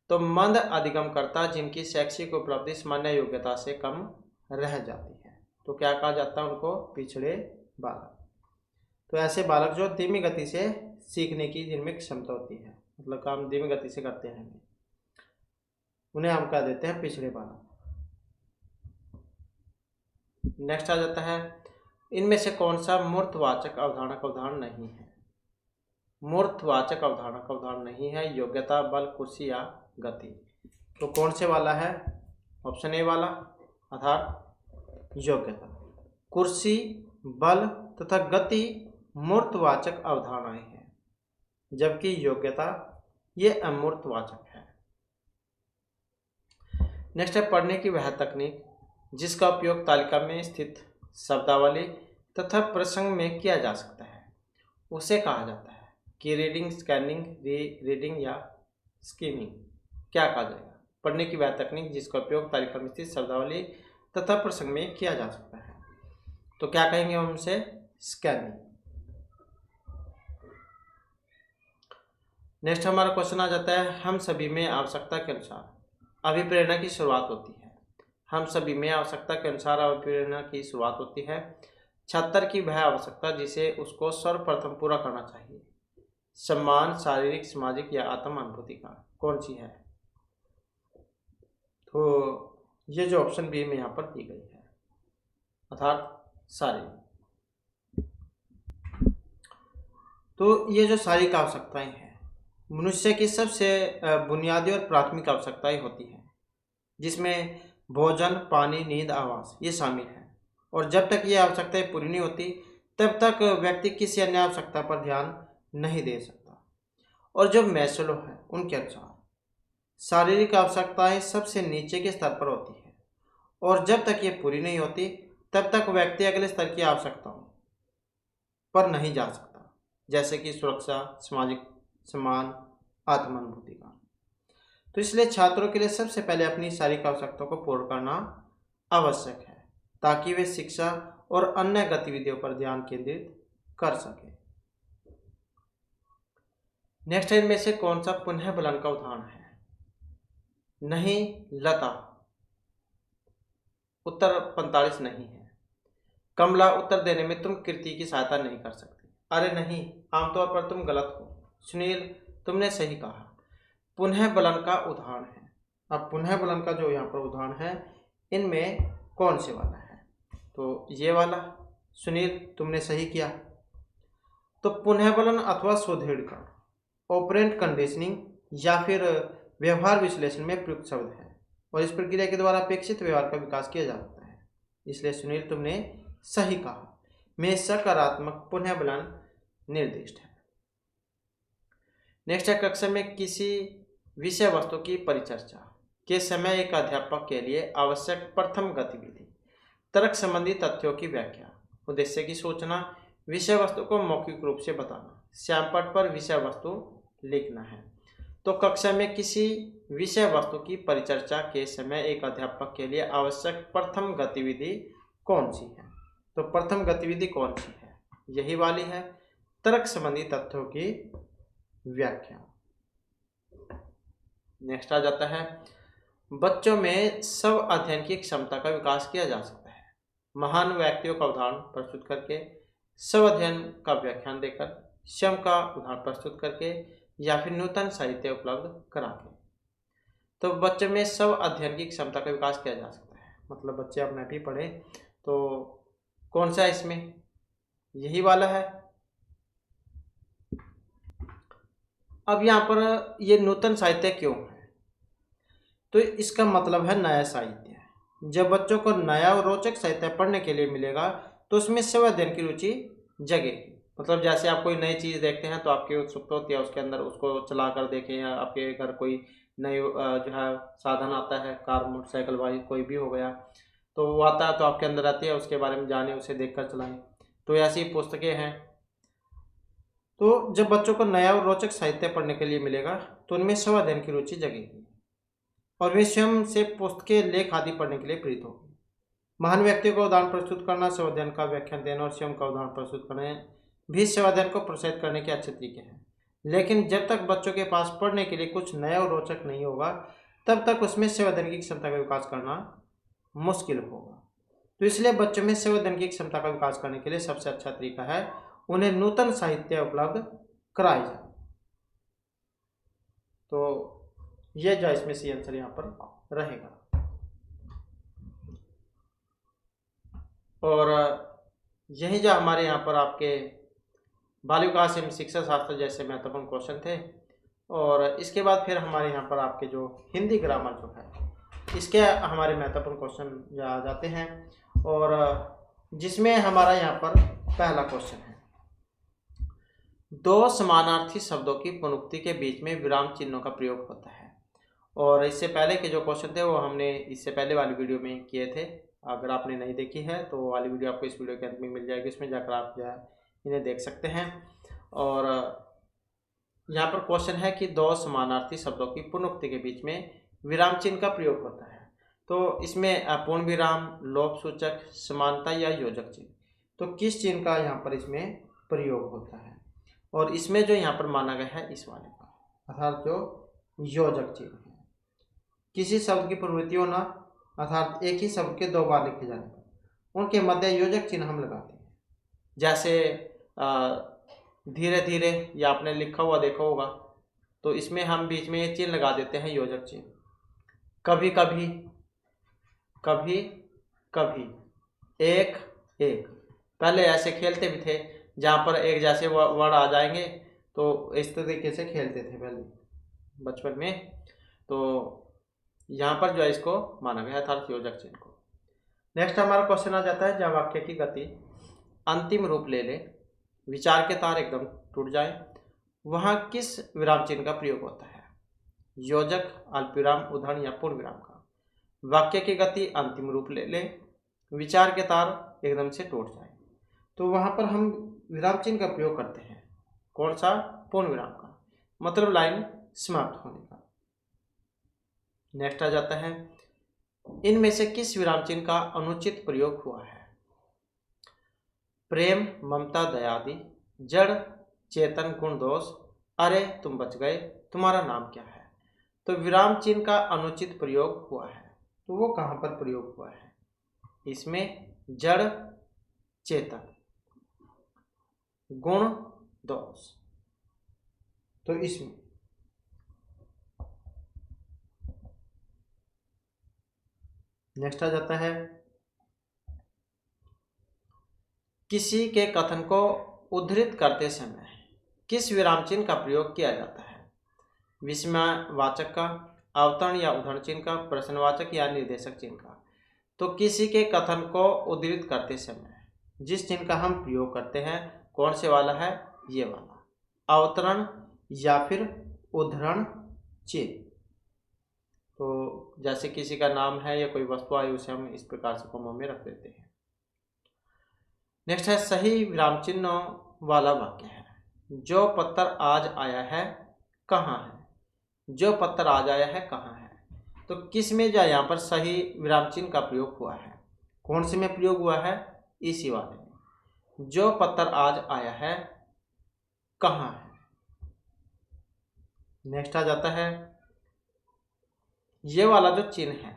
तो मंद अधिगमकर्ता जिनकी शैक्षिक उपलब्धि सामान्य योग्यता से कम रह जाती है, तो क्या कहा जाता है उनको? पिछड़े बालक। तो ऐसे बालक जो धीमी गति से सीखने की जिनमें क्षमता होती है, मतलब काम धीमी गति से करते हैं, उन्हें हम कह देते हैं पिछड़े बालक। नेक्स्ट आ जाता है इनमें से कौन सा मूर्तवाचक अवधारणा का उदाहरण नहीं है? मूर्तवाचक अवधारणा का उदाहरण नहीं है योग्यता, बल, कुर्सी या गति। तो कौन से वाला है? ऑप्शन ए वाला, अर्थात योग्यता। कुर्सी, बल तथा गति मूर्तवाचक अवधारणाएं हैं, जबकि योग्यता ये अमूर्तवाचक है। नेक्स्ट है पढ़ने की वह तकनीक जिसका उपयोग तालिका में स्थित शब्दावली तथा प्रसंग में किया जा सकता है, उसे कहा जाता है कि रीडिंग, स्कैनिंग, रीडिंग या स्कीमिंग। क्या कहा जाएगा? पढ़ने की वह तकनीक जिसका उपयोग तालिका में स्थित शब्दावली तथा प्रसंग में किया जा सकता है, तो क्या कहेंगे हम उसे? स्कैनिंग। नेक्स्ट हमारा क्वेश्चन आ जाता है हम सभी में आवश्यकता के अनुसार अभिप्रेरणा की शुरुआत होती है। हम सभी में आवश्यकता के अनुसार अभिप्रेरणा की शुरुआत होती है। 76 की वह आवश्यकता जिसे उसको सर्वप्रथम पूरा करना चाहिए, सम्मान, शारीरिक, सामाजिक या आत्म अनुभूति का, कौन सी है? तो ये जो ऑप्शन बी में यहाँ पर दी गई है, अर्थात शारीरिक। तो ये जो शारीरिक आवश्यकताएं हैं मनुष्य की सबसे बुनियादी और प्राथमिक आवश्यकताएं होती हैं, जिसमें भोजन, पानी, नींद, आवास ये शामिल हैं। और जब तक ये आवश्यकताएं पूरी नहीं होती तब तक व्यक्ति किसी अन्य आवश्यकता पर ध्यान नहीं दे सकता। और जो मैस्लो है उनके अनुसार शारीरिक आवश्यकताएं सबसे नीचे के स्तर पर होती है और जब तक ये पूरी नहीं होती तब तक व्यक्ति अगले स्तर की आवश्यकताओं पर नहीं जा सकता, जैसे कि सुरक्षा, सामाजिक सम्मान, आत्मानुभूति का। तो इसलिए छात्रों के लिए सबसे पहले अपनी शारीरिक आवश्यकताओं को पूर्ण करना आवश्यक है ताकि वे शिक्षा और अन्य गतिविधियों पर ध्यान केंद्रित कर सके। नेक्स्ट इनमें से कौन सा पुनः बलन का उदाहरण है? नहीं लता। उत्तर 45 नहीं है। कमला, उत्तर देने में तुम कीर्ति की सहायता नहीं कर सकती। अरे नहीं, आमतौर पर तुम गलत हो। सुनील, तुमने सही कहा। पुनः बलन का उदाहरण है। अब पुनः बलन का जो यहाँ पर उदाहरण है, इनमें कौन से वाला है? तो ये वाला। सुनील, तुमने सही किया। तो पुनः बलन अथवा सुदृढ़ीकरण ऑपरेंट कंडीशनिंग या फिर व्यवहार विश्लेषण में प्रयुक्त शब्द है और इस प्रक्रिया के द्वारा अपेक्षित व्यवहार का विकास किया जा सकता है। इसलिए सुनील, तुमने सही कहा, में सकारात्मक पुनः बलन निर्दिष्ट है। नेक्स्ट है, कक्षा में किसी विषय वस्तु की परिचर्चा के समय एक अध्यापक के लिए आवश्यक प्रथम गतिविधि, तर्क संबंधी तथ्यों की व्याख्या, उद्देश्य की सूचना, विषय वस्तु को मौखिक रूप से बताना, श्यामपट पर विषय वस्तु लिखना है। तो कक्षा में किसी विषय वस्तु की परिचर्चा के समय एक अध्यापक के लिए आवश्यक प्रथम गतिविधि कौन सी है? तो प्रथम गतिविधि कौन सी है? यही वाली है, तर्क संबंधी तथ्यों की व्याख्या। नेक्स्ट आ जाता है, बच्चों में स्व अध्ययन की क्षमता का विकास किया जा सकता है महान व्यक्तियों का उदाहरण प्रस्तुत करके, स्व अध्ययन का व्याख्यान देकर, स्वयं का उदाहरण प्रस्तुत करके या फिर नूतन साहित्य उपलब्ध करा के। तो बच्चों में स्व अध्ययन की क्षमता का विकास किया जा सकता है, मतलब बच्चे अपने आप ही पढ़े। तो कौन सा है इसमें? यही वाला है। अब यहाँ पर ये नूतन साहित्य क्यों है? तो इसका मतलब है नया साहित्य। जब बच्चों को नया और रोचक साहित्य पढ़ने के लिए मिलेगा तो उसमें स्व अध्ययन की रुचि जगेगी। मतलब जैसे आप कोई नई चीज़ देखते हैं तो आपकी उत्सुकता होती है उसके अंदर, उसको चला कर देखें, या आपके घर कोई नई जो है साधन आता है, कार, मोटरसाइकिल, बाइक, कोई भी हो गया, तो वो आता है तो आपके अंदर आती है, उसके बारे में जाने, उसे देख कर चलाएँ। तो ऐसी पुस्तकें हैं। तो जब बच्चों को नया और रोचक साहित्य पढ़ने के लिए मिलेगा तो उनमें स्व अध्ययन की रुचि जगेगी और वे स्वयं से पुस्तकें, लेख आदि पढ़ने के लिए प्रेरित होगी। महान व्यक्तियों का उदाहरण प्रस्तुत करना, स्व अध्ययन का व्याख्यान देना और स्वयं का उदाहरण प्रस्तुत करना भी स्व अध्ययन को प्रोत्साहित करने के अच्छे तरीके हैं। लेकिन जब तक बच्चों के पास पढ़ने के लिए कुछ नया और रोचक नहीं होगा तब तक उसमें स्व अध्ययन की क्षमता का विकास करना मुश्किल होगा। तो इसलिए बच्चों में स्व अध्ययन की क्षमता का विकास करने के लिए सबसे अच्छा तरीका है उन्हें नूतन साहित्य उपलब्ध कराया जाए। तो ये जो इसमें सी आंसर यहाँ पर रहेगा। और यही जो हमारे यहाँ पर आपके बाल विकास एवं शिक्षा शास्त्र जैसे महत्वपूर्ण क्वेश्चन थे। और इसके बाद फिर हमारे यहाँ पर आपके जो हिंदी ग्रामर जो है इसके हमारे महत्वपूर्ण क्वेश्चन आ जाते हैं, और जिसमें हमारा यहाँ पर पहला क्वेश्चन है, दो समानार्थी शब्दों की पुनरुक्ति के बीच में विराम चिन्हों का प्रयोग होता है। और इससे पहले के जो क्वेश्चन थे वो हमने इससे पहले वाली वीडियो में किए थे। अगर आपने नहीं देखी है तो वाली वीडियो आपको इस वीडियो के अंत में मिल जाएगी, उसमें जाकर आप जो है इन्हें देख सकते हैं। और यहाँ पर क्वेश्चन है कि दो समानार्थी शब्दों की पुनरुक्ति के बीच में विराम चिन्ह का प्रयोग होता है। तो इसमें पूर्ण विराम, लोप सूचक, समानता या योजक चिन्ह, तो किस चिन्ह का यहाँ पर इसमें प्रयोग होता है? और इसमें जो यहाँ पर माना गया है इस वाले का, अर्थात जो योजक चिन्ह है। किसी शब्द की प्रवृत्ति होना, अर्थात एक ही शब्द के दो बार लिखे जाने पर उनके मध्य योजक चिन्ह हम लगाते हैं। जैसे धीरे धीरे, या आपने लिखा हुआ देखा होगा, तो इसमें हम बीच में ये चिन्ह लगा देते हैं योजक चिन्ह। कभी कभी, कभी कभी, एक एक, पहले ऐसे खेलते भी थे जहाँ पर एक जैसे वर्ड आ जाएंगे तो इस तरीके से खेलते थे पहले बचपन में। तो यहाँ पर जो है इसको माना गया था योजक चिन्ह को। नेक्स्ट हमारा क्वेश्चन आ जाता है, जब वाक्य की गति अंतिम रूप ले ले, विचार के तार एकदम टूट जाए, वहाँ किस विराम चिन्ह का प्रयोग होता है? योजक, अल्पविराम, उद्धरण या पूर्ण विराम का। वाक्य की गति अंतिम रूप ले ले, विचार के तार एकदम से टूट जाए, तो वहां पर हम विराम चिन्ह का प्रयोग करते हैं। कौन सा? पूर्ण विराम का, मतलब लाइन समाप्त होने का। नेक्स्ट आ जाता है, इनमें से किस विराम चिन्ह का अनुचित प्रयोग हुआ है? प्रेम, ममता, दया आदि, जड़, चेतन, गुण, दोष, अरे तुम बच गए, तुम्हारा नाम क्या है। तो विराम चिन्ह का अनुचित प्रयोग हुआ है, तो वो कहां पर प्रयोग हुआ है? इसमें जड़, चेतन, गुण, दोष। तो इसमें नेक्स्ट आ जाता है, किसी के कथन को उद्धृत करते समय किस विराम चिन्ह का प्रयोग किया जाता है? विस्मयवाचक का, अवतरण या उद्धरण चिन्ह का, प्रश्नवाचक या निर्देशक चिन्ह का। तो किसी के कथन को उद्धृत करते समय जिस चिन्ह का हम प्रयोग करते हैं, कौन से वाला है? ये वाला, अवतरण या फिर उद्धरण चिन्ह। तो जैसे किसी का नाम है या कोई वस्तु आई, उसे हम इस प्रकार से कोमा में रख देते हैं। नेक्स्ट है, सही विराम चिन्ह वाला वाक्य है, जो पत्थर आज आया है कहाँ है? जो पत्थर आज आया है कहाँ है? तो किस में जो यहाँ पर सही विराम चिन्ह का प्रयोग हुआ है? कौन से में प्रयोग हुआ है? इसी वाले में, जो पत्थर आज आया है कहाँ है। नेक्स्ट आ जाता है, ये वाला जो चिन्ह है,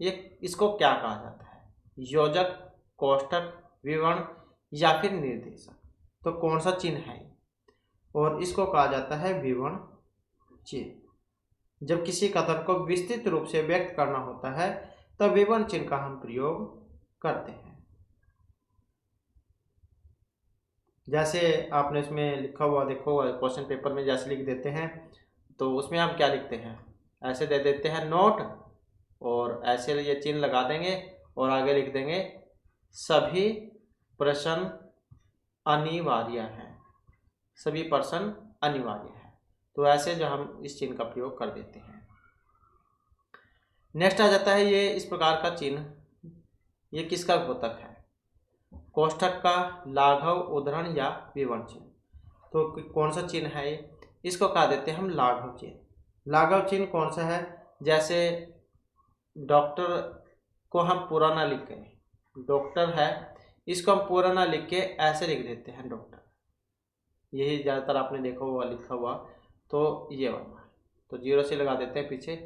ये इसको क्या कहा जाता है? योजक, कोष्ठक, विवरण या फिर निर्देशक। तो कौन सा चिन्ह है? और इसको कहा जाता है विवरण चिन्ह। जब किसी कथन को विस्तृत रूप से व्यक्त करना होता है, तब विवरण चिन्ह का हम प्रयोग करते हैं। जैसे आपने इसमें लिखा हुआ देखो, क्वेश्चन पेपर में जैसे लिख देते हैं, तो उसमें हम क्या लिखते हैं? ऐसे दे देते हैं नोट, और ऐसे ये चिन्ह लगा देंगे और आगे लिख देंगे सभी प्रश्न अनिवार्य है, सभी प्रश्न अनिवार्य है। तो ऐसे जो हम इस चिन्ह का प्रयोग कर देते हैं। नेक्स्ट आ जाता है, ये इस प्रकार का चिन्ह, ये किसका द्योतक है? कोष्ठक का, लाघव, उद्धरण या विवरण चिन्ह। तो कौन सा चिन्ह है ये? इसको कहा देते हैं हम लाघव चिन्ह। लाघव चिन्ह कौन सा है? जैसे डॉक्टर को हम पूरा ना लिख के, डॉक्टर है, इसको हम पूरा ना लिख के ऐसे लिख देते हैं डॉक्टर। यही ज़्यादातर आपने देखा हुआ लिखा हुआ, तो ये वाला, तो जीरो से लगा देते हैं पीछे,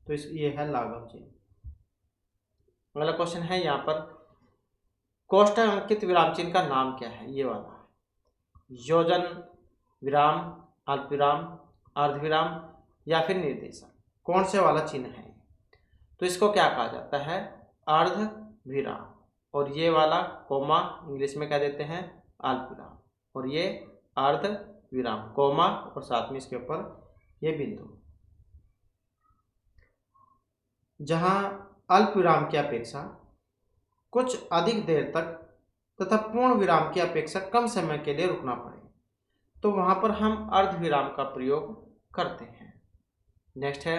तो ये है लाघव चिन्ह। अगला क्वेश्चन है यहाँ पर, कोष्ठक अंकित विराम चिन्ह का नाम क्या है? ये वाला, योजन, विराम, अल्पविराम, अर्धविराम या फिर निर्देशक। कौन से वाला चिन्ह है? तो इसको क्या कहा जाता है? अर्धविराम। और ये वाला कोमा इंग्लिश में कह देते हैं अल्पविराम, और ये अर्धविराम, कोमा और साथ में इसके ऊपर ये बिंदु। जहां अल्पविराम की अपेक्षा कुछ अधिक देर तक तथा पूर्ण विराम की अपेक्षा कम समय के लिए रुकना पड़े, तो वहां पर हम अर्धविराम का प्रयोग करते हैं। नेक्स्ट है,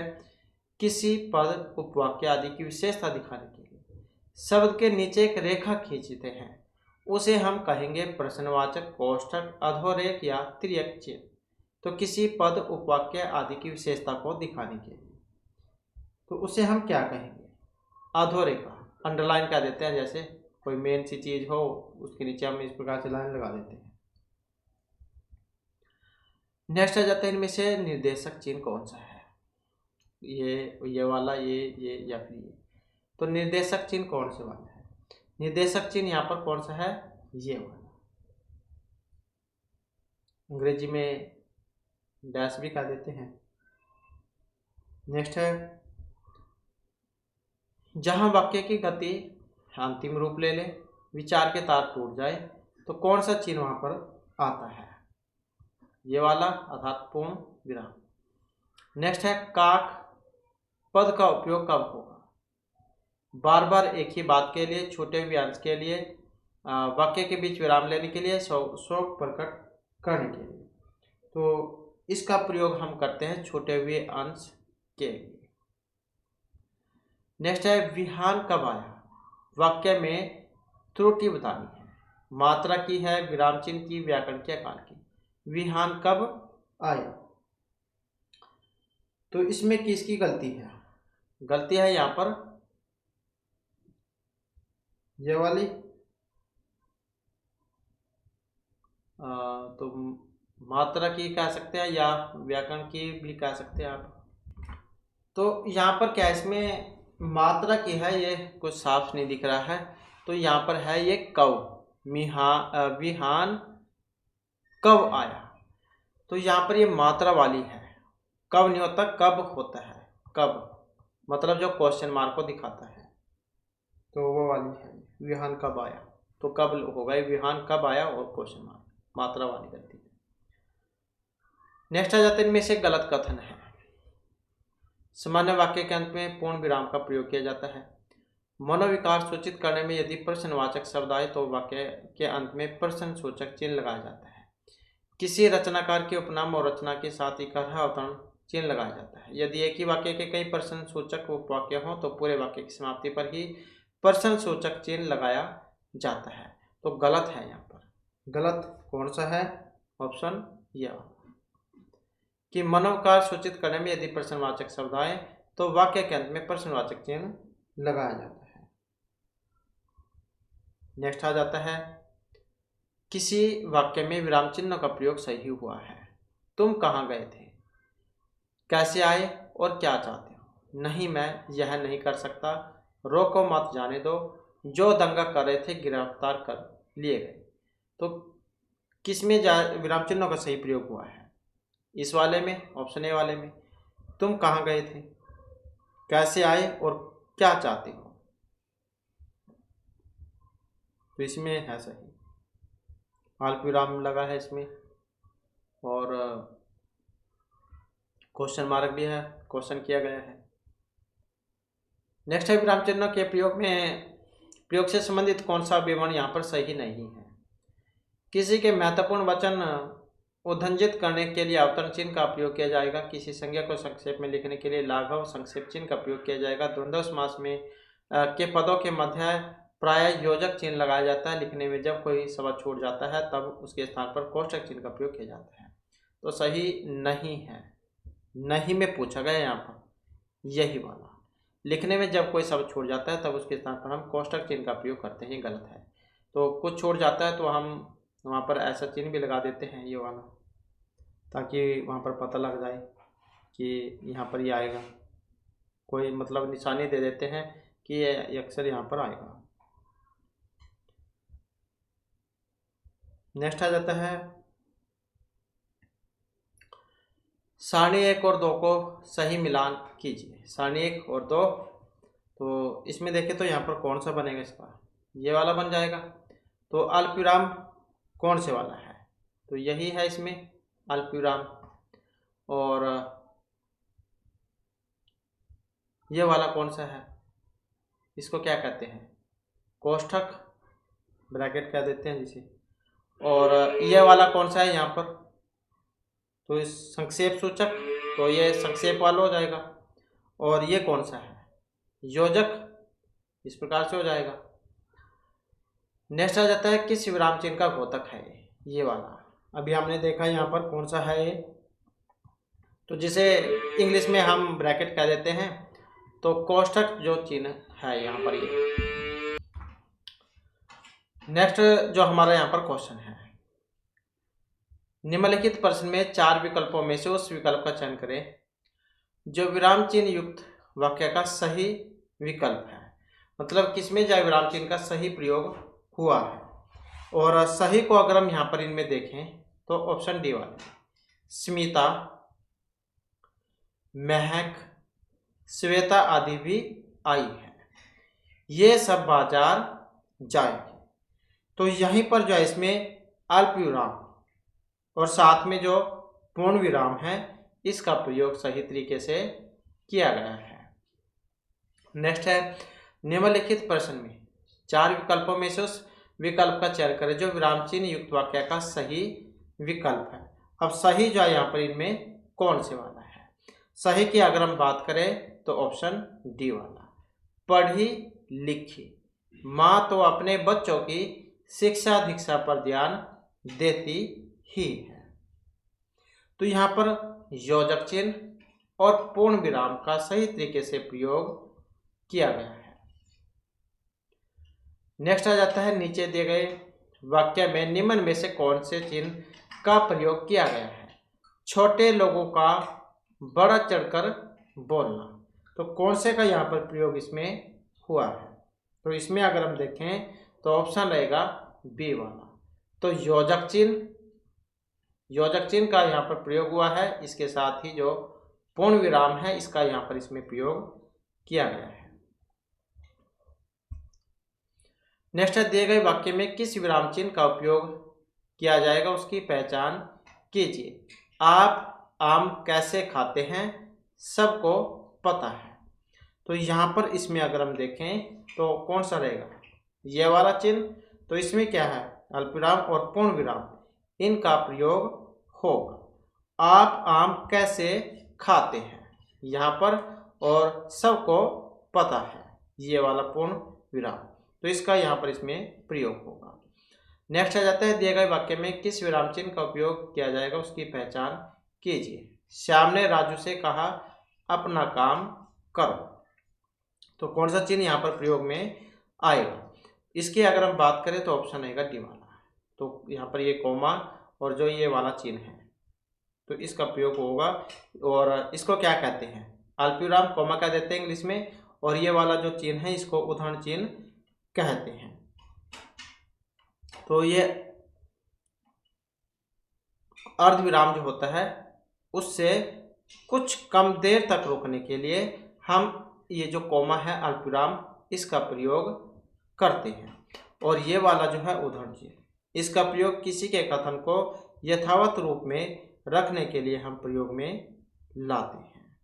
किसी पद, उपवाक्य आदि की विशेषता दिखाने के लिए शब्द के नीचे एक रेखा खींचते हैं, उसे हम कहेंगे प्रश्नवाचक, कोष्ठक, अधोरेख या तिर्यक चिन्ह। तो किसी पद, उपवाक्य आदि की विशेषता को दिखाने के लिए, तो उसे हम क्या कहेंगे? अधोरेखा, अंडरलाइन कर देते हैं, जैसे कोई मेन सी चीज हो उसके नीचे हम इस प्रकार से लाइन लगा देते हैं। नेक्स्ट आ जाता है, इनमें से निर्देशक चिन्ह कौन सा है? ये वाला, ये या फिर ये। तो निर्देशक चिन्ह कौन से वाला है? निर्देशक चिन्ह यहाँ पर कौन सा है? ये वाला, अंग्रेजी में डैश भी कह देते हैं। नेक्स्ट है, जहां वाक्य की गति अंतिम रूप ले ले, विचार के तार टूट जाए, तो कौन सा चिन्ह वहां पर आता है? ये वाला, अर्थात पूर्ण विराम। नेक्स्ट है, काक पद का उपयोग कब होगा? बार बार एक ही बात के लिए, छोटे वाक्यांश के लिए, वाक्य के बीच विराम लेने के लिए, शोक प्रकट करने के लिए। तो इसका प्रयोग हम करते हैं छोटे हुए अंश के लिए। नेक्स्ट है विहान कब आया, वाक्य में त्रुटि बतानी है। मात्रा की है, विराम चिन्ह की, व्याकरण के काल की। विहान कब आया, तो इसमें किसकी गलती है? गलती है यहाँ पर ये वाली, तो मात्रा की कह सकते हैं या व्याकरण की भी कह सकते हैं आप। तो यहाँ पर क्या इसमें मात्रा की है, ये कुछ साफ नहीं दिख रहा है, तो यहाँ पर है ये कब, विहान कब आया, तो यहाँ पर ये मात्रा वाली है, कब नहीं होता कब होता है। कब मतलब जो क्वेश्चन मार्क को दिखाता है, तो वो वाली है विहान कब आया, तो कब होगा विहान कब आया और क्वेश्चन मार्क, मात्रा वाली गलती है। नेक्स्ट आ जाते हैं इनमें से गलत कथन है। सामान्य वाक्य के अंत में पूर्ण विराम का प्रयोग किया जाता है। मनोविकार सूचित करने में यदि प्रश्नवाचक शब्द आए तो वाक्य के अंत में प्रश्न सूचक चिन्ह लगाया जाता है। किसी रचनाकार के उपनाम और रचना के साथ इकट्ठा अवतरण चिन्ह लगाया जाता है। यदि एक ही वाक्य के कई प्रश्न सूचक उपवाक्य हो तो पूरे वाक्य की समाप्ति पर ही प्रश्न सूचक चिन्ह लगाया जाता है। तो गलत है, यहाँ पर गलत कौन सा है? ऑप्शन या कि मनोविकार सूचित करने में यदि प्रश्नवाचक शब्द आए तो वाक्य के अंत में प्रश्नवाचक चिन्ह लगाया जाता है। नेक्स्ट आ जाता है किसी वाक्य में विराम चिन्ह का प्रयोग सही हुआ है। तुम कहाँ गए थे, कैसे आए और क्या चाहते हो, नहीं मैं यह नहीं कर सकता, रोको मत जाने दो, जो दंगा कर रहे थे गिरफ्तार कर लिए गए। तो किसमें विराम चिन्हों का सही प्रयोग हुआ है? इस वाले में, ऑप्शन ए वाले में। तुम कहाँ गए थे, कैसे आए और क्या चाहते हो, तो इसमें है सही। अल्प विराम लगा है इसमें और क्वेश्चन मार्क भी है, क्वेश्चन किया गया है। नेक्स्ट है विराम चिन्ह के प्रयोग से संबंधित कौन सा विवरण यहाँ पर सही नहीं है। किसी के महत्वपूर्ण वचन उद्धंजित करने के लिए अवतरण चिन्ह का प्रयोग किया जाएगा। किसी संज्ञा को संक्षेप में लिखने के लिए लाघव संक्षेप चिन्ह का प्रयोग किया जाएगा। द्वंद्व समास में के पदों के मध्य प्राय योजक चिन्ह लगाया जाता है। लिखने में जब कोई शब्द छूट जाता है तब उसके स्थान पर कोष्ठक चिन्ह का प्रयोग किया जाता है। तो सही नहीं है, नहीं में पूछा गया यहाँ पर यही वाला। लिखने में जब कोई शब्द छूट जाता है तब उसके स्थान पर हम कोष्ठक चिन्ह का प्रयोग करते हैं, गलत है। तो कुछ छूट जाता है तो हम वहाँ पर ऐसा चिन्ह भी लगा देते हैं ये वाला, ताकि वहाँ पर पता लग जाए कि यहाँ पर ये आएगा। कोई मतलब निशानी दे देते हैं कि ये अक्सर यहाँ पर आएगा। नेक्स्ट आ जाता है सारणी 1 और 2 को सही मिलान कीजिए। सारणी 1 और 2, तो इसमें देखें तो यहाँ पर कौन सा बनेगा, इसका ये वाला बन जाएगा। तो अल्प विराम कौन से वाला है, तो यही है इसमें अल्प विराम। और ये वाला कौन सा है, इसको क्या कहते हैं, कोष्ठक, ब्रैकेट कह देते हैं जिसे। और ये वाला कौन सा है यहाँ पर, तो इस संक्षेप सूचक, तो ये संक्षेप वाला हो जाएगा। और ये कौन सा है, योजक, इस प्रकार से हो जाएगा। नेक्स्ट आ जाता है किस विराम चिन्ह का घोतक है, ये वाला। अभी हमने देखा यहाँ पर कौन सा है ये, तो जिसे इंग्लिश में हम ब्रैकेट कह देते हैं, तो कोष्ठक जो चिन्ह है यहाँ पर ये। नेक्स्ट जो हमारा यहाँ पर क्वेश्चन है, निम्नलिखित प्रश्न में 4 विकल्पों में से उस विकल्प का चयन करें जो विराम चिन्ह युक्त वाक्य का सही विकल्प है। मतलब किसमें जो विराम चिन्ह का सही प्रयोग हुआ है। और सही को अगर हम यहाँ पर इनमें देखें तो ऑप्शन डी वाले, स्मिता, महक, श्वेता आदि भी आई है, ये सब बाजार जाएंगे। तो यहीं पर जो है इसमें अल्प विराम और साथ में जो पूर्ण विराम है इसका प्रयोग सही तरीके से किया गया है। नेक्स्ट है निम्नलिखित प्रश्न में 4 विकल्पों में से उस विकल्प का चयन करें जो विराम चिन्ह युक्त वाक्य का सही विकल्प है। अब सही जो है यहाँ पर इनमें कौन से वाला है, सही की अगर हम बात करें तो ऑप्शन डी वाला, पढ़ी लिखी। माँ तो अपने बच्चों की शिक्षा दीक्षा पर ध्यान देती ही है। तो यहाँ पर योजक चिन्ह और पूर्ण विराम का सही तरीके से प्रयोग किया गया है। नेक्स्ट आ जाता है, नीचे दिए गए वाक्य में निम्न में से कौन से चिन्ह का प्रयोग किया गया है। छोटे लोगों का बढ़ चढ़कर बोलना, तो कौन से का यहाँ पर प्रयोग इसमें हुआ है। तो इसमें अगर हम देखें तो ऑप्शन रहेगा बी वाला। तो योजक चिन्ह का यहाँ पर प्रयोग हुआ है, इसके साथ ही जो पूर्ण विराम है इसका यहाँ पर इसमें प्रयोग किया गया है। नेक्स्ट है, दिए गए वाक्य में किस विराम चिन्ह का उपयोग किया जाएगा उसकी पहचान कीजिए। आप आम कैसे खाते हैं सबको पता है। तो यहाँ पर इसमें अगर हम देखें तो कौन सा रहेगा, ये वाला चिन्ह। तो इसमें क्या है, अल्पविराम और पूर्ण विराम इनका प्रयोग होगा। आप आम कैसे खाते हैं यहाँ पर, और सबको पता है ये वाला पूर्ण विराम, तो इसका यहाँ पर इसमें प्रयोग होगा। नेक्स्ट आ जाता है, दिए गए वाक्य में किस विराम चिन्ह का उपयोग किया जाएगा उसकी पहचान कीजिए। श्याम ने राजू से कहा अपना काम करो। तो कौन सा चिन्ह यहाँ पर प्रयोग में आएगा, इसकी अगर हम बात करें तो ऑप्शन आएगा डी वाला। तो यहाँ पर ये कोमा और जो ये वाला चिन्ह है तो इसका प्रयोग होगा। और इसको क्या कहते हैं, अल्पविराम कोमा कह देते हैं इंग्लिश में, और ये वाला जो चिन्ह है इसको उदाहरण चिन्ह कहते हैं। तो ये अर्धविराम जो होता है उससे कुछ कम देर तक रोकने के लिए हम ये जो कोमा है अल्पविराम इसका प्रयोग करते हैं। और ये वाला जो है उदाहरण चिन्ह, इसका प्रयोग किसी के कथन को यथावत रूप में रखने के लिए हम प्रयोग में लाते हैं।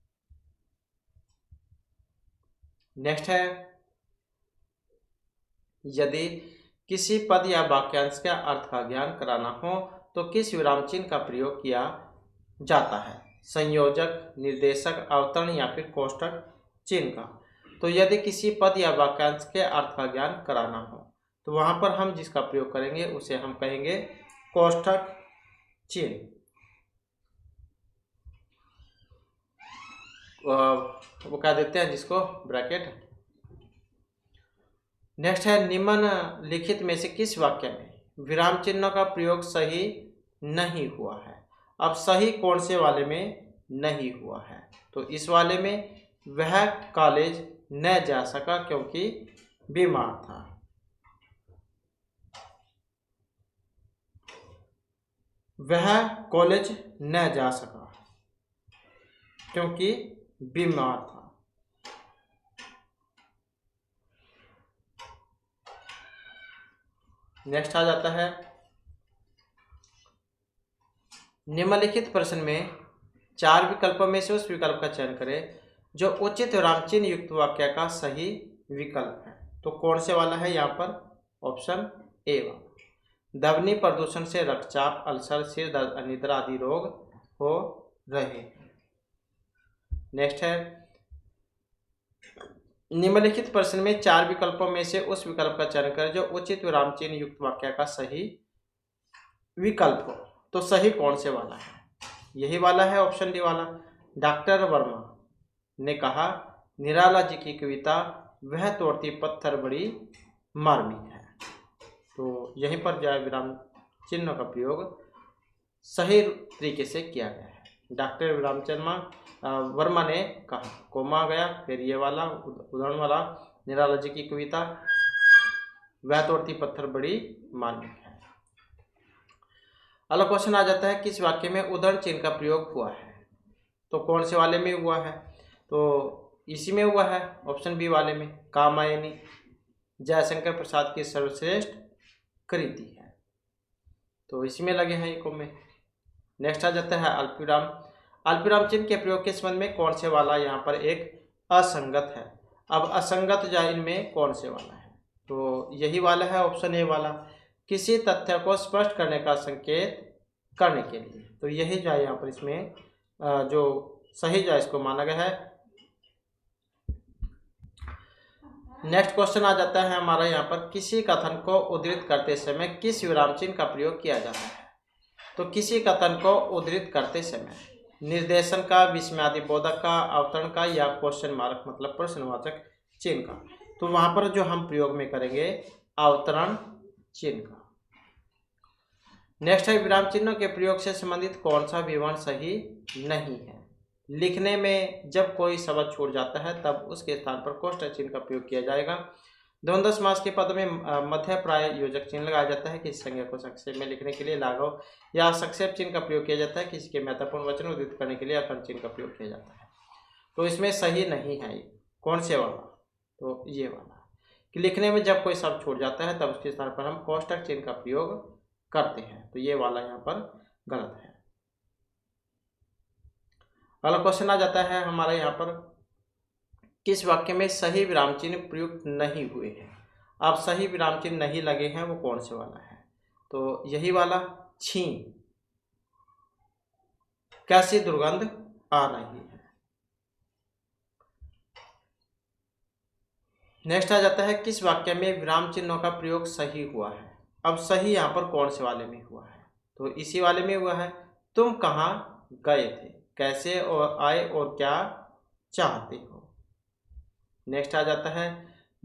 नेक्स्ट है, यदि किसी पद या वाक्यांश का अर्थ का ज्ञान कराना हो तो किस विराम चिन्ह का प्रयोग किया जाता है। संयोजक, निर्देशक, अवतरण या फिर कोष्ठक चिन्ह का। तो यदि किसी पद या वाक्यांश के अर्थ का ज्ञान कराना हो तो वहां पर हम जिसका प्रयोग करेंगे उसे हम कहेंगे कोष्ठक चिन्ह। वो कह देते हैं जिसको ब्रैकेट। नेक्स्ट है, निम्नलिखित में से किस वाक्य में विराम चिन्ह का प्रयोग सही नहीं हुआ है। अब सही कौन से वाले में नहीं हुआ है, तो इस वाले में वह कॉलेज न जा सका क्योंकि बीमार था। वह कॉलेज न जा सका क्योंकि बीमार था। नेक्स्ट आ जाता है, निम्नलिखित प्रश्न में 4 विकल्पों में से उस विकल्प का चयन करें जो उचित विराम चिन्ह युक्त वाक्य का सही विकल्प है। तो कौन से वाला है यहाँ पर, ऑप्शन ए वाला। ध्वनि प्रदूषण से रक्तचाप, अल्सर, सिर दर्द, अनिद्रा आदि रोग हो रहे हैं। नेक्स्ट है, निम्नलिखित प्रश्न में 4 विकल्पों में से उस विकल्प का चयन करें जो उचित विराम चिन्ह युक्त वाक्य का सही विकल्प हो। तो सही कौन से वाला है, यही वाला है ऑप्शन डी वाला। डॉक्टर वर्मा ने कहा निराला जी की कविता वह तोड़ती पत्थर बड़ी मार्मिक है। तो यहीं पर जो है विराम चिन्ह का प्रयोग सही तरीके से किया गया है। डॉक्टर विरामचंद्र वर्मा ने कहा, कोमा गया, फिर ये वाला उदाहरण वाला, निराला जी की कविता वह तोड़ती पत्थर बड़ी मार्मिक है। अगला क्वेश्चन आ जाता है, किस वाक्य में उदाहरण चिन्ह का प्रयोग हुआ है। तो कौन से वाले में हुआ है, तो इसी में हुआ है ऑप्शन बी वाले में। कामायनी जयशंकर प्रसाद की सर्वश्रेष्ठ कृति है, तो इसी में लगे हैं ये कॉमे। नेक्स्ट आ जाता है अल्पविराम। अल्पविराम चिन्ह के प्रयोग के संबंध में कौन से वाला यहाँ पर एक असंगत है। अब असंगत जो इनमें कौन से वाला है, तो यही वाला है ऑप्शन ए वाला। किसी तथ्य को स्पष्ट करने का संकेत करने के लिए, तो यही जो है यहाँ पर इसमें जो सही जो है इसको माना गया है। नेक्स्ट क्वेश्चन आ जाता है हमारा यहाँ पर, किसी कथन को उद्धृत करते समय किस विराम चिन्ह का प्रयोग किया जाता है? तो किसी कथन को उद्धृत करते समय निर्देशन का, विस्मयादिबोधक का, अवतरण का या क्वेश्चन मार्क मतलब प्रश्नवाचक चिन्ह का? तो वहां पर जो हम प्रयोग में करेंगे अवतरण चिन्ह का। नेक्स्ट है, विराम चिन्हों के प्रयोग से संबंधित कौन सा विवरण सही नहीं है? लिखने में जब कोई शब्द छूट जाता है तब उसके स्थान पर कोष्ठक चिन्ह का प्रयोग किया जाएगा। द्वंद्व समास के पद में मध्य प्राय योजक चिन्ह लगाया जाता है किसी संज्ञा को संक्षेप में लिखने के लिए। लाघव या संक्षेप चिन्ह का प्रयोग किया जाता है किसी के महत्वपूर्ण वचन उद्धृत करने के लिए अखंड चिन्ह का प्रयोग किया जाता है। तो इसमें सही नहीं है कौन से वाला? तो ये वाला कि लिखने में जब कोई शब्द छूट जाता है तब उसके स्थान पर हम कोष्ठक चिन्ह का प्रयोग करते हैं। तो ये वाला यहाँ पर गलत है। अगला क्वेश्चन आ जाता है हमारा यहाँ पर, किस वाक्य में सही विराम चिन्ह प्रयुक्त नहीं हुए हैं? अब सही विराम चिन्ह नहीं लगे हैं वो कौन से वाला है? तो यही वाला, छी कैसी दुर्गंध आ रही है। नेक्स्ट आ जाता है, किस वाक्य में विराम चिन्हों का प्रयोग सही हुआ है? अब सही यहाँ पर कौन से वाले में हुआ है? तो इसी वाले में हुआ है, तुम कहाँ गए थे, कैसे और आए और क्या चाहते हो। नेक्स्ट आ जाता है,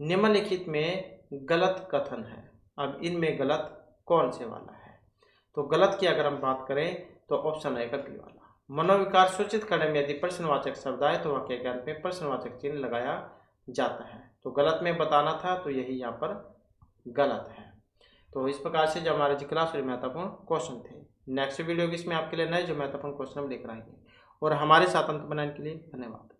निम्नलिखित में गलत कथन है। अब इनमें गलत कौन से वाला है? तो गलत की अगर हम बात करें तो ऑप्शन रहेगा बी वाला। मनोविकार सूचित करने में यदि प्रश्नवाचक शब्द आए तो वाक्य के अंत में प्रश्नवाचक चिन्ह लगाया जाता है। तो गलत में बताना था तो यही यहाँ पर गलत है। तो इस प्रकार से जो हमारे क्लास में महत्वपूर्ण क्वेश्चन थे, नेक्स्ट वीडियो इसमें आपके लिए नए जो महत्वपूर्ण क्वेश्चन हम लेकर आएंगे। और हमारे साथ अंक बनाने के लिए धन्यवाद।